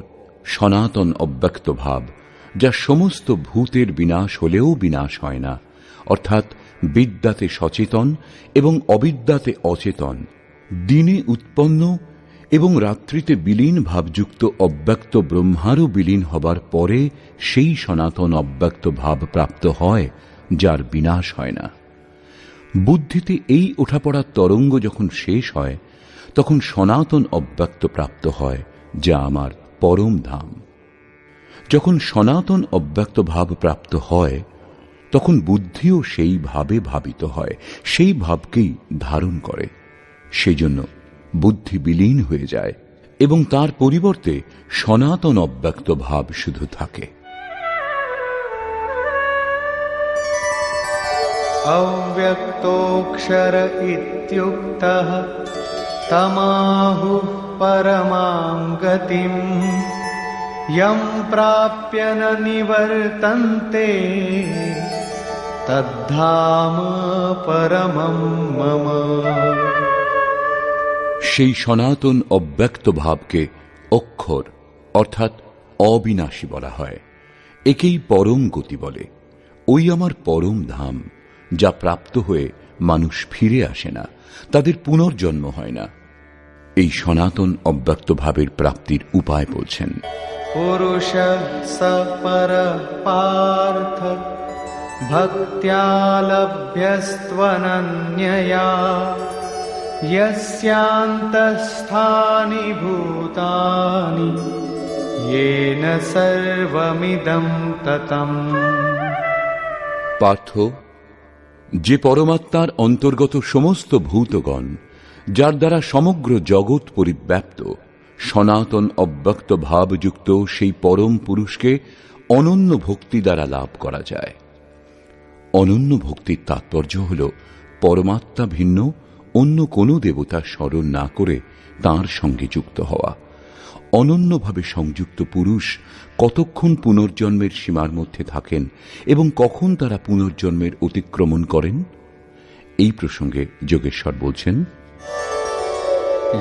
সনাতন অব্যক্ত ভাব, যা সমস্ত ভূতের বিনাশ হলেও বিনাশ হয় না, অর্থাৎ বিদ্যাতে সচেতন এবং অবিদ্যাতে অচেতন, দিনে উৎপন্ন এবং রাত্রিতে বিলীন ভাবযুক্ত অব্যক্ত ব্রহ্মারও বিলীন হবার পরে সেই সনাতন অব্যক্ত ভাব প্রাপ্ত হয়, যার বিনাশ হয় না। বুদ্ধিতে এই ওঠাপড়ার তরঙ্গ যখন শেষ হয়, তখন সনাতন অব্যক্ত প্রাপ্ত হয়, যা আমার পরম ধাম। যখন সনাতন অব্যক্ত ভাব প্রাপ্ত হয়, তখন বুদ্ধিও সেই ভাবে ভাবিত হয়, সেই ভাবকেই ধারণ করে। সেই জন্য বুদ্ধি বিলীন হয়ে যায় এবং তার পরিবর্তে সনাতন অব্যক্ত ভাব শুধু থাকে। अव्यक्तोऽक्षर इत्युक्तः तमाहुः परमां गतिम् यं प्राप्य न निवर्तन्ते तद्धाम परमं मम। সেই সনাতন অব্যক্ত ভাবকে অক্ষর অর্থাৎ অবিনাশী বলা হয়। একেই পরম গতি বলে। ওই আমার পরম ধাম, যা প্রাপ্ত হয়ে মানুষ ফিরে আসে না, তাদের পুনর্জন্ম হয় না। এই সনাতন অব্যক্ত ভাবের প্রাপ্তির উপায় বলছেন। পুরুষঃ স পরঃ পার্থ ভক্ত্যা লভ্যস্ত্বনন্যয়া यस्यान्तःस्थानि भूतानि येन सर्वमिदं ततम्। পার্থ, যে পরমাত্মার অন্তর্গত সমস্ত ভূতগণ, যার দ্বারা সমগ্র জগৎ পরিব্যাপ্ত, সনাতন অব্যক্ত ভাবযুক্ত সেই পরম পুরুষকে অনন্য ভক্তি দ্বারা লাভ করা যায়। অনন্য ভক্তির তাৎপর্য হল পরমাত্মা ভিন্ন অন্য কোনো দেবতার স্মরণ না করে তাঁর সঙ্গে যুক্ত হওয়া। অনন্যভাবে সংযুক্ত পুরুষ কতক্ষণ পুনর্জন্মের সীমার মধ্যে থাকেন এবং কখন তারা পুনর্জন্মের অতিক্রমণ করেন, এই প্রসঙ্গে যোগেশ্বর বলছেন,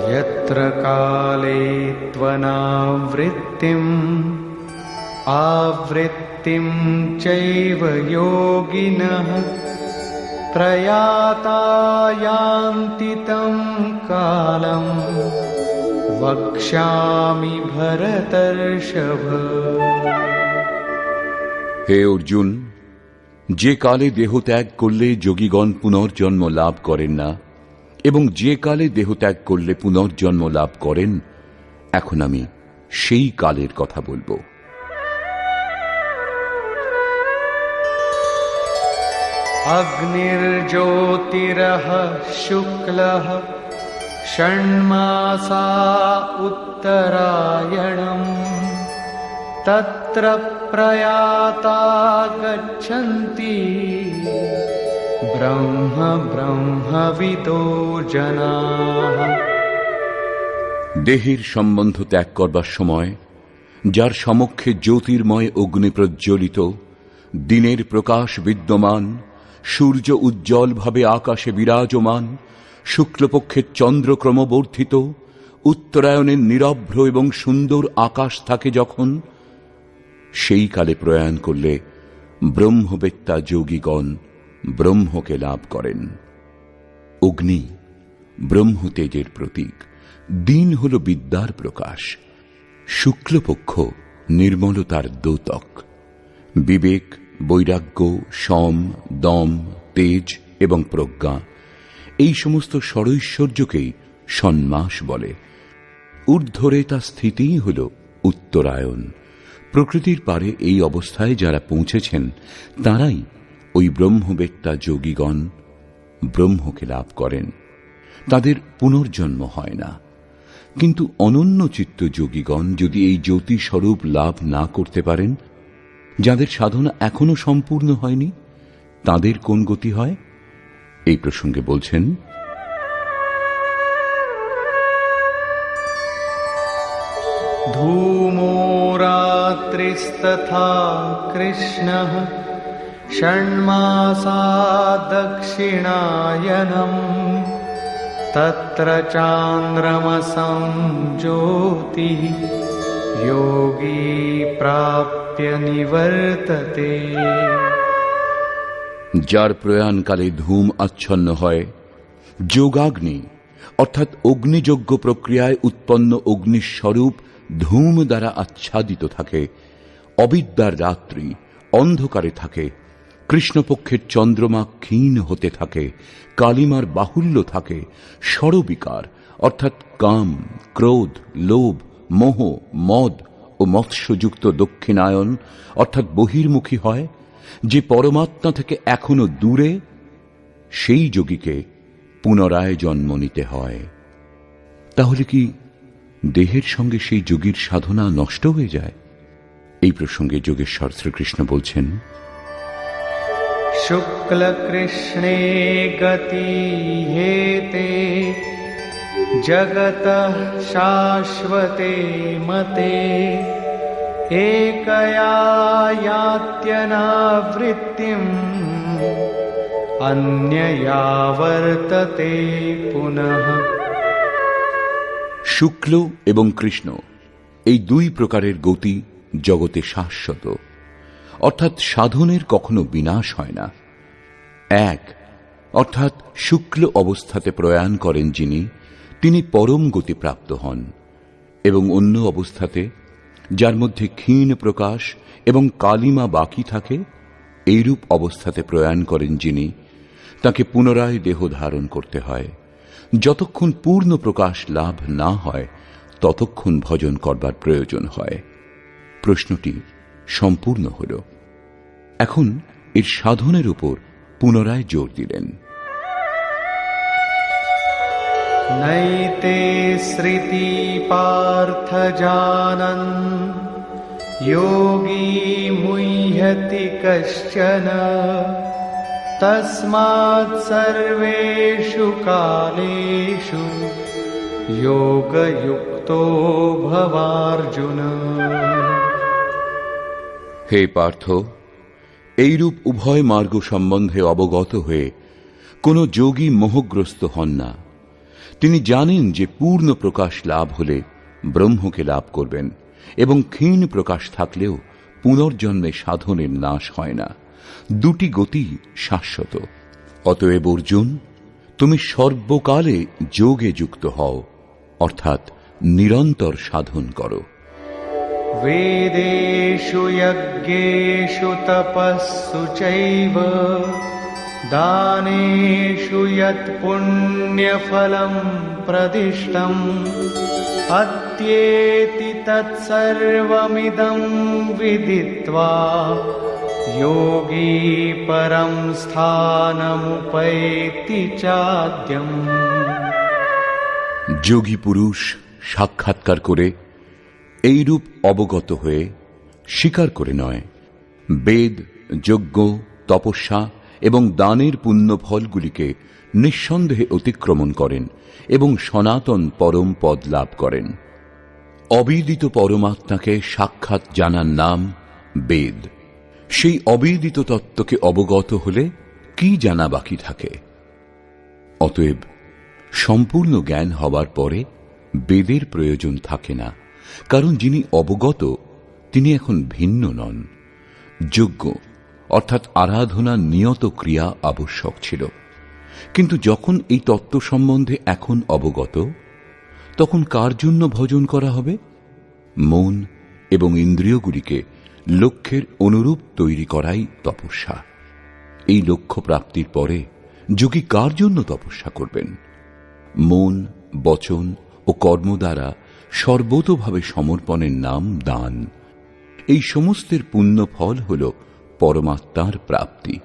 यत्र काले त्वनावृत्तिं आवृत्तिं चैव योगिनः प्रयाता यान्ति तं कालं वक्ष्यामि भरतर्षभ। হে অর্জুন, যে কালে দেহ ত্যাগ করলে যোগীগণ পুনর্জন্ম লাভ করেন না এবং যে কালে দেহ ত্যাগ করলে পুনর্জন্ম লাভ করেন, এখন আমি সেই কালের কথা বলবো। अग्निर्ज्योतिरः शुक्लः षण्मासा उत्तरायणम् तत्र प्रयाता गच्छन्ति ब्रह्मविदो जनाः। দেহের সম্বন্ধ ত্যাগ করবার সময় যার সমক্ষে জ্যোতির্ময় অগ্নি প্রজ্বলিত, দিনের প্রকাশ বিদ্যমান, সূর্য উজ্জ্বলভাবে আকাশে বিরাজমান, শুক্লপক্ষের চন্দ্র ক্রমবর্ধিত, উত্তরায়ণের নিরভ্র এবং সুন্দর আকাশ থাকে যখন, সেই কালে প্রয়াণ করলে ব্রহ্মবেত্তা যোগীগণ ব্রহ্মকে লাভ করেন। অগ্নি ব্রহ্মতেজের প্রতীক, দিন হল বিদ্যার প্রকাশ, শুক্লপক্ষ নির্মলতার দ্যোতক। বিবেক, বৈরাগ্য, সম, দম, তেজ এবং প্রজ্ঞা, এই সমস্ত ষড়ৈশ্বর্যকেই ষণ্মাস বলে। ঊর্ধ্বরেতা স্থিতিই হল উত্তরায়ণ। প্রকৃতির পারে এই অবস্থায় যারা পৌঁছেছেন তারাই ওই ব্রহ্মবেত্তা যোগীগণ ব্রহ্মকে লাভ করেন। তাদের পুনর্জন্ম হয় না। কিন্তু অনন্য চিত্ত যোগীগণ যদি এই জ্যোতি স্বরূপ লাভ না করতে পারেন, যাদের সাধনা এখনো সম্পূর্ণ হয়নি, তাদের কোন গতি হয়? এই প্রসঙ্গে বলছেন, ধূমো রাত্রিস্তথা কৃষ্ণঃ ষণ্মাসা দক্ষিণায়নম তত্র চান্দ্রমসং জ্যোতিঃ যোগী প্রাপ্য নিবর্ততে। যার প্রয়াণকালে ধূম আচ্ছন্ন হয়, যোগাগ্নি অর্থাৎ অগ্নিযজ্ঞ প্রক্রিয়ায় উৎপন্ন অগ্নিস্বরূপ ধূম দ্বারা আচ্ছাদিত থাকে, অবিদ্যার রাত্রি অন্ধকারে থাকে, কৃষ্ণপক্ষের চন্দ্রমা ক্ষীণ হতে থাকে, কালিমার বাহুল্য থাকে, ষড়বিকার অর্থাৎ কাম, ক্রোধ, লোভ, মোহ, মদ ও মৎস্যযুক্ত দক্ষিণায়ন অর্থাৎ বহির্মুখী হয়, যে পরমাত্মা থেকে এখনো দূরে, সেই যোগীকে পুনরায় জন্ম নিতে হয়। তাহলে কি দেহের সঙ্গে সেই যোগীর সাধনা নষ্ট হয়ে যায়? এই প্রসঙ্গে যোগেশ্বর শ্রীকৃষ্ণ বলছেন, শুক্ল কৃষ্ণে গতি হেতে জগতঃ শাশ্বতে মতে একয়া यात्यनावृत्तिं अन्यया वर्तते पुनः। শুক্ল এবং কৃষ্ণ এই দুই প্রকারের গতি জগতে শাশ্বত, অর্থাৎ সাধনের কখনো বিনাশ হয় না। এক অর্থাৎ শুক্ল অবস্থাতে প্রয়াণ করেন যিনি, তিনি পরম গতি প্রাপ্ত হন, এবং অন্য অবস্থাতে যার মধ্যে ক্ষীণ প্রকাশ এবং কালিমা বাকি থাকে, এইরূপ অবস্থাতে প্রয়াণ করেন যিনি, তাকে পুনরায় দেহ ধারণ করতে হয়। যতক্ষণ পূর্ণ প্রকাশ লাভ না হয় ততক্ষণ ভজন করবার প্রয়োজন হয়। প্রশ্নটি সম্পূর্ণ হল। এখন এর সাধনের উপর পুনরায় জোর দিলেন। নৈতে স্মৃতি পার্থ জানন যোগী মুহ্যতি কশ্চন তস্মাৎ সর্বেষু কালেষু যোগযুক্তো ভবার্জুন। হে পার্থ, এইরূপ উভয় মার্গ সম্বন্ধে অবগত হয়ে কোন যোগী মোহগ্রস্ত হন না। তিনি জানেন যে পূর্ণ প্রকাশ লাভ হলে ব্রহ্মকে লাভ করবেন, এবং ক্ষীণ প্রকাশ থাকলেও পুনর্জন্মে সাধনের নাশ হয় না। দুটি গতি শাশ্বত। অতএব অর্জুন, তুমি সর্বকালে যোগে যুক্ত হও, অর্থাৎ নিরন্তর সাধন করো। বেদেষু যজ্ঞেষু তপস্সু চৈব দানেষু যৎ পুণ্যফলম প্রদিষ্টম অত্যেতি তৎসর্বমিদং বিদিত্বা যোগী পরম স্থানমুপৈতি চাদ্যম। যোগী পুরুষ সাক্ষাৎকার করে, এইরূপ অবগত হয়ে, স্বীকার করে নয়, বেদ, যজ্ঞ, তপস্যা এবং দানের পুণ্য ফলগুলিকে নিঃসন্দেহে অতিক্রমণ করেন এবং সনাতন পরম পদ লাভ করেন। অবিদিত পরমাত্মাকে সাক্ষাৎ জানার নাম বেদ। সেই অবিদিত তত্ত্বকে অবগত হলে কি জানা বাকি থাকে? অতএব সম্পূর্ণ জ্ঞান হবার পরে বেদের প্রয়োজন থাকে না, কারণ যিনি অবগত তিনি এখন ভিন্ন নন। যজ্ঞ অর্থাৎ আরাধনার নিয়ত ক্রিয়া আবশ্যক ছিল, কিন্তু যখন এই তত্ত্ব সম্বন্ধে এখন অবগত, তখন কার জন্য ভজন করা হবে? মন এবং ইন্দ্রিয়গুলিকে লক্ষ্যের অনুরূপ তৈরি করাই তপস্যা। এই লক্ষ্য প্রাপ্তির পরে যোগী কার জন্য তপস্যা করবেন? মন, বচন ও কর্ম দ্বারা সর্বতোভাবে সমর্পণের নাম দান। এই সমস্তের পুণ্য ফল হল পরমাত্মার প্রাপ্তি।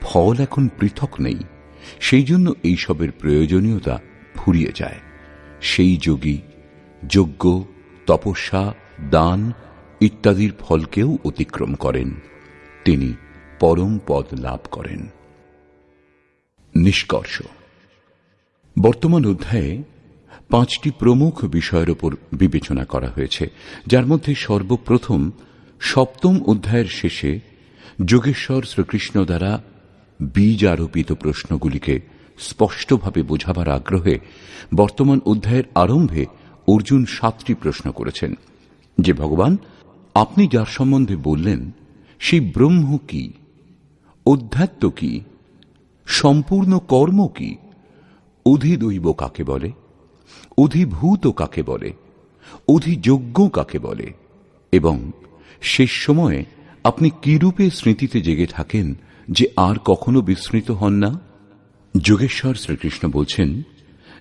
ফল এখন পৃথক নেই, সেই জন্য এইসবের প্রয়োজনীয়তা ফুরিয়ে যায়। সেই যোগী যজ্ঞ, তপস্যা, দান ইত্যাদির ফলকেও অতিক্রম করেন, তিনি পরম পদ লাভ করেন। নিষ্কর্ষ। বর্তমান অধ্যায়ে 5টি প্রমুখ বিষয়ের উপর বিবেচনা করা হয়েছে, যার মধ্যে সর্বপ্রথম 7ম অধ্যায়ের শেষে যোগেশ্বর শ্রীকৃষ্ণ দ্বারা বীজ আরোপিত প্রশ্নগুলিকে স্পষ্টভাবে বোঝাবার আগ্রহে বর্তমান অধ্যায়ের আরম্ভে অর্জুন 7টি প্রশ্ন করেছেন যে, ভগবান, আপনি যার সম্বন্ধে বললেন সেই ব্রহ্ম কি, অধ্যাত্ম কি, সম্পূর্ণ কর্ম কি, অধিদৈব কাকে বলে, অধিভূত কাকে বলে, অধিযোগ্য কাকে বলে, এবং শেষ সময়ে আপনি কি রূপে স্মৃতিতে জেগে থাকেন যে আর কখনো বিস্মৃত হন না? যোগেশ্বর শ্রীকৃষ্ণ বলছেন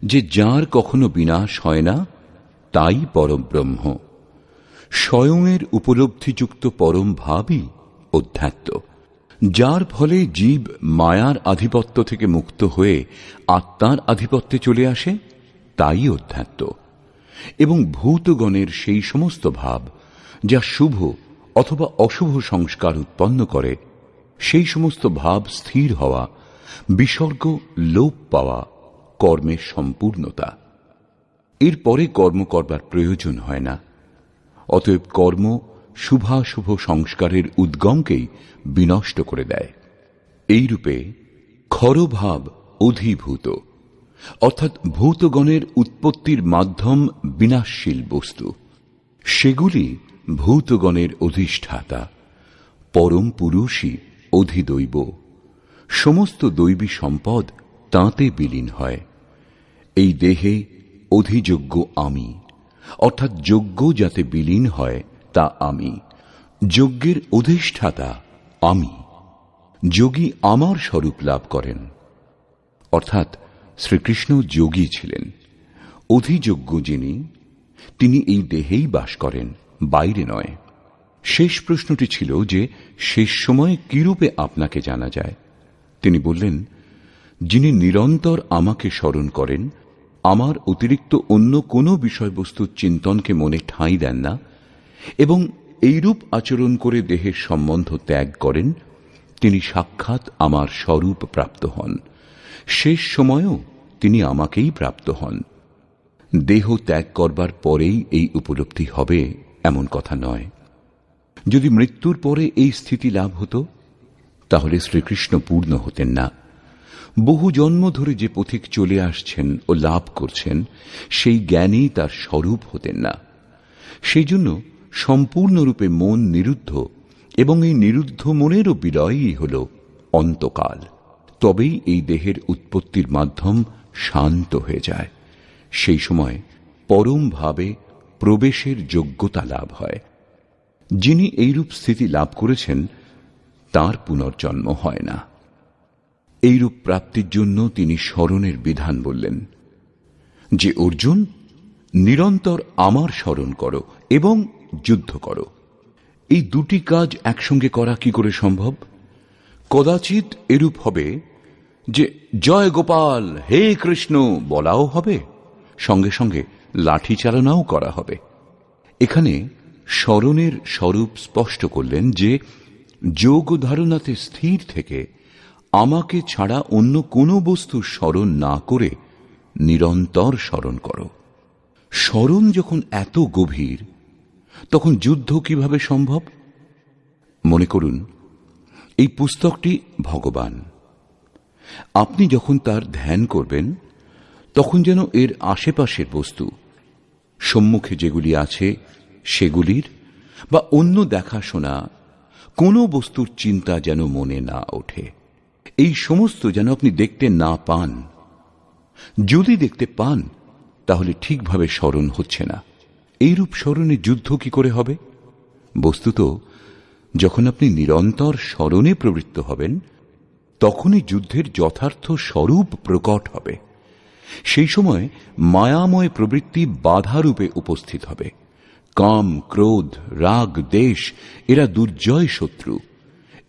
যে যার কখনো বিনাশ হয় না তাই পরব্রহ্ম। স্বয়ংয়ের উপলব্ধিযুক্ত পরম ভাবই অধ্যাত্ম। যার ফলে জীব মায়ার আধিপত্য থেকে মুক্ত হয়ে আত্মার আধিপত্যে চলে আসে তাই অধ্যাত্ম। এবং ভূতগণের সেই সমস্ত ভাব যা শুভ অথবা অশুভ সংস্কার উৎপন্ন করে, সেই সমস্ত ভাব স্থির হওয়া, বিসর্গ লোপ পাওয়া কর্মের সম্পূর্ণতা। এরপরে কর্ম করবার প্রয়োজন হয় না। অতএব কর্ম শুভাশুভ সংস্কারের উদ্গমকেই বিনষ্ট করে দেয়। এইরূপে ক্ষরভাব অধিভূত, অর্থাৎ ভূতগণের উৎপত্তির মাধ্যম বিনাশশীল বস্তু, সেগুলি ভূতগণের অধিষ্ঠাতা। পরম পুরুষই অধিদৈব। সমস্ত দৈবী সম্পদ তাঁতে বিলীন হয়। এই দেহে অধিযোগ্য আমি, অর্থাৎ যজ্ঞ যাতে বিলীন হয় তা আমি। যজ্ঞের অধিষ্ঠাতা আমি। যোগী আমার স্বরূপ লাভ করেন, অর্থাৎ শ্রীকৃষ্ণ যোগী ছিলেন। অধিযোগ্য যিনি, তিনি এই দেহেই বাস করেন, বাইরে নয়। শেষ প্রশ্নটি ছিল যে শেষ সময়ে কিরূপে আপনাকে জানা যায়? তিনি বললেন, যিনি নিরন্তর আমাকে স্মরণ করেন, আমার অতিরিক্ত অন্য কোনো বিষয়বস্তুর চিন্তনকে মনে ঠাঁই দেন না এবং এইরূপ আচরণ করে দেহের সম্বন্ধ ত্যাগ করেন, তিনি সাক্ষাৎ আমার স্বরূপ প্রাপ্ত হন। শেষ সময়েও তিনি আমাকেই প্রাপ্ত হন। দেহ ত্যাগ করবার পরেই এই উপলব্ধি হবে এমন কথা নয়। যদি মৃত্যুর পরে এই স্থিতি লাভ হতো, তাহলে শ্রীকৃষ্ণ পূর্ণ হতেন না। বহু জন্ম ধরে যে পথিক চলে আসছেন ও লাভ করছেন, সেই জ্ঞানী তার স্বরূপ হতেন না। সেই জন্য সম্পূর্ণরূপে মন নিরুদ্ধ, এবং এই নিরুদ্ধ মনেরও বিলয়ই হল অন্তকাল। তবেই এই দেহের উৎপত্তির মাধ্যম শান্ত হয়ে যায়। সেই সময় পরম ভাবে প্রবেশের যোগ্যতা লাভ হয়। যিনি এইরূপ স্থিতি লাভ করেছেন তার পুনর্জন্ম হয় না। এইরূপ প্রাপ্তির জন্য তিনি স্মরণের বিধান বললেন যে, অর্জুন, নিরন্তর আমার স্মরণ করো এবং যুদ্ধ করো। এই দুটি কাজ একসঙ্গে করা কি করে সম্ভব? কদাচিৎ এরূপ হবে যে জয় গোপাল, হে কৃষ্ণ বলাও হবে, সঙ্গে সঙ্গে লাঠি চালনাও করা হবে। এখানে স্মরণের স্বরূপ স্পষ্ট করলেন যে যোগ ধারণাতে স্থির থেকে আমাকে ছাড়া অন্য কোনো বস্তুর স্মরণ না করে নিরন্তর স্মরণ করো। স্মরণ যখন এত গভীর, তখন যুদ্ধ কিভাবে সম্ভব? মনে করুন, এই পুস্তকটি ভগবান। আপনি যখন তার ধ্যান করবেন, তখন যেন এর আশেপাশের বস্তু, সম্মুখে যেগুলি আছে সেগুলির বা অন্য দেখাশোনা কোনো বস্তুর চিন্তা যেন মনে না ওঠে। এই সমস্ত যেন আপনি দেখতে না পান। যদি দেখতে পান, তাহলে ঠিকভাবে স্মরণ হচ্ছে না। এইরূপ স্মরণে যুদ্ধ কি করে হবে? বস্তুত যখন আপনি নিরন্তর স্মরণে প্রবৃত্ত হবেন, তখনই যুদ্ধের যথার্থ স্বরূপ প্রকট হবে। সেই সময় মায়াময় প্রবৃত্তি বাধারূপে উপস্থিত হবে। কাম, ক্রোধ, রাগ, দেশ এরা দুর্জয় শত্রু।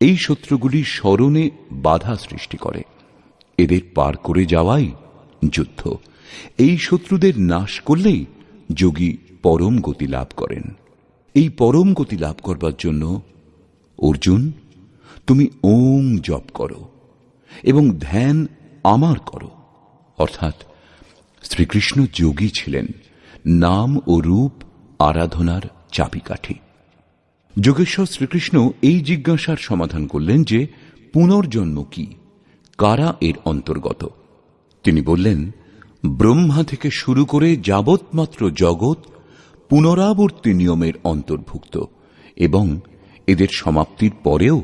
এই শত্রুগুলি স্মরণে বাধা সৃষ্টি করে। এদের পার করে যাওয়াই যুদ্ধ। এই শত্রুদের নাশ করলেই যোগী পরম গতি লাভ করেন। এই পরম গতি লাভ করবার জন্য অর্জুন, তুমি ওম জপ করো এবং ধ্যান আমার করো। অর্থাৎ শ্রীকৃষ্ণ যোগী ছিলেন, নাম ও রূপ আরাধনার চাবিকাঠি। যোগেশ্বর শ্রীকৃষ্ণ এই জিজ্ঞাসার সমাধান করলেন যে পুনর্জন্ম কি, কারা এর অন্তর্গত। তিনি বললেন, ব্রহ্মা থেকে শুরু করে যাবৎমাত্র জগৎ পুনরাবর্তী নিয়মের অন্তর্ভুক্ত এবং এদের সমাপ্তির পরেও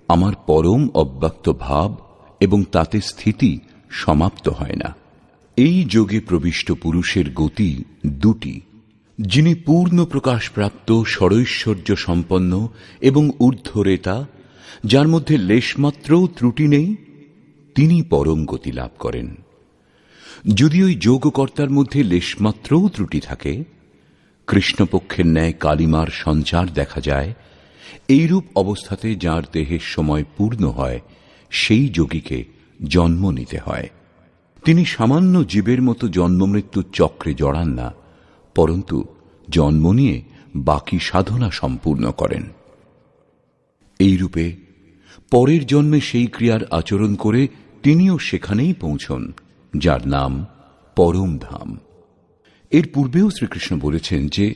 আমার পরম অব্যক্ত ভাব এবং তাতে স্থিতি সমাপ্ত হয় না। এই যোগে প্রবিষ্ট পুরুষের গতি দুটি। যিনি পূর্ণ প্রকাশপ্রাপ্ত, ষড়ৈশ্বর্য সম্পন্ন এবং ঊর্ধ্বরেতা, যার মধ্যে লেশমাত্রও ত্রুটি নেই, তিনি পরম গতি লাভ করেন। যদি ওই যোগকর্তার মধ্যে লেশমাত্রও ত্রুটি থাকে, কৃষ্ণপক্ষের ন্যায় কালিমার সঞ্চার দেখা যায়, এইরূপ অবস্থাতে যার দেহের সময় পূর্ণ হয়, সেই যোগীকে জন্ম নিতে হয়। তিনি সামান্য জীবের মতো জন্মমৃত্যুর চক্রে জড়ান না, পরন্তু জন্ম নিয়ে বাকি সাধনা সম্পূর্ণ করেন। এইরূপে পরের জন্মে সেই ক্রিয়ার আচরণ করে তিনিও সেখানেই পৌঁছন যার নাম পরম ধাম। এর পূর্বেও শ্রীকৃষ্ণ বলেছেন যে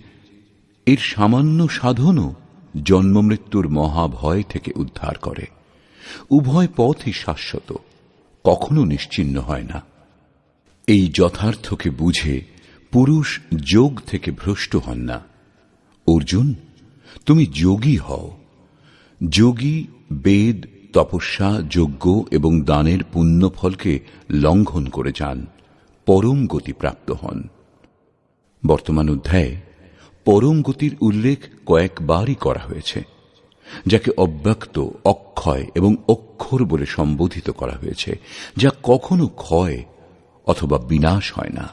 এর সামান্য সাধনও জন্মমৃত্যুর মহাভয় থেকে উদ্ধার করে। উভয় পথই শাশ্বত, কখনো নিশ্চিহ্ন হয় না। এই যথার্থকে বুঝে পুরুষ যোগ থেকে ভ্রষ্ট হন না। অর্জুন, তুমি যোগী হও। যোগী বেদ, তপস্যা, যজ্ঞ এবং দানের পুণ্যফলকে লঙ্ঘন করে যান, পরম গতি প্রাপ্ত হন। বর্তমান অধ্যায়ে পরম গতির উল্লেখ কয়েকবারই করা হয়েছে, যাকে অব্যক্ত, অক্ষয় এবং অক্ষর বলে সম্বোধিত করা হয়েছে, যা কখনো ক্ষয় অথবা বিনাশ হয় না।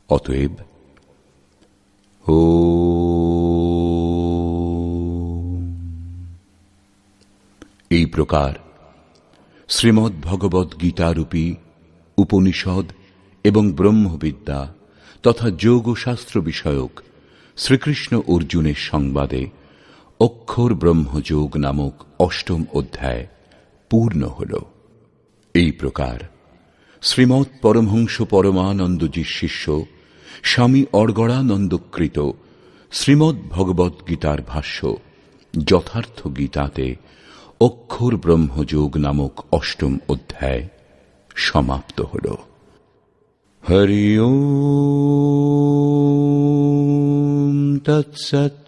অতএব এই প্রকার শ্রীমদ্ ভগবদ্ গীতারূপী উপনিষদ এবং ব্রহ্মবিদ্যা তথা যোগশাস্ত্র বিষয়ক শ্রীকৃষ্ণ অর্জুনের সংবাদে অক্ষর ব্রহ্মযোগ নামক অষ্টম অধ্যায় পূর্ণ হল। এই প্রকার শ্রীমৎ পরমহংস পরমানন্দজির শিষ্য স্বামী অর্গড়ানন্দকৃত শ্রীমদ্ ভগবদ্ গীতার ভাষ্য যথার্থ গীতাতে অক্ষর ব্রহ্মযোগ নামক অষ্টম অধ্যায় সমাপ্ত হল। হরি ওম তৎসৎ।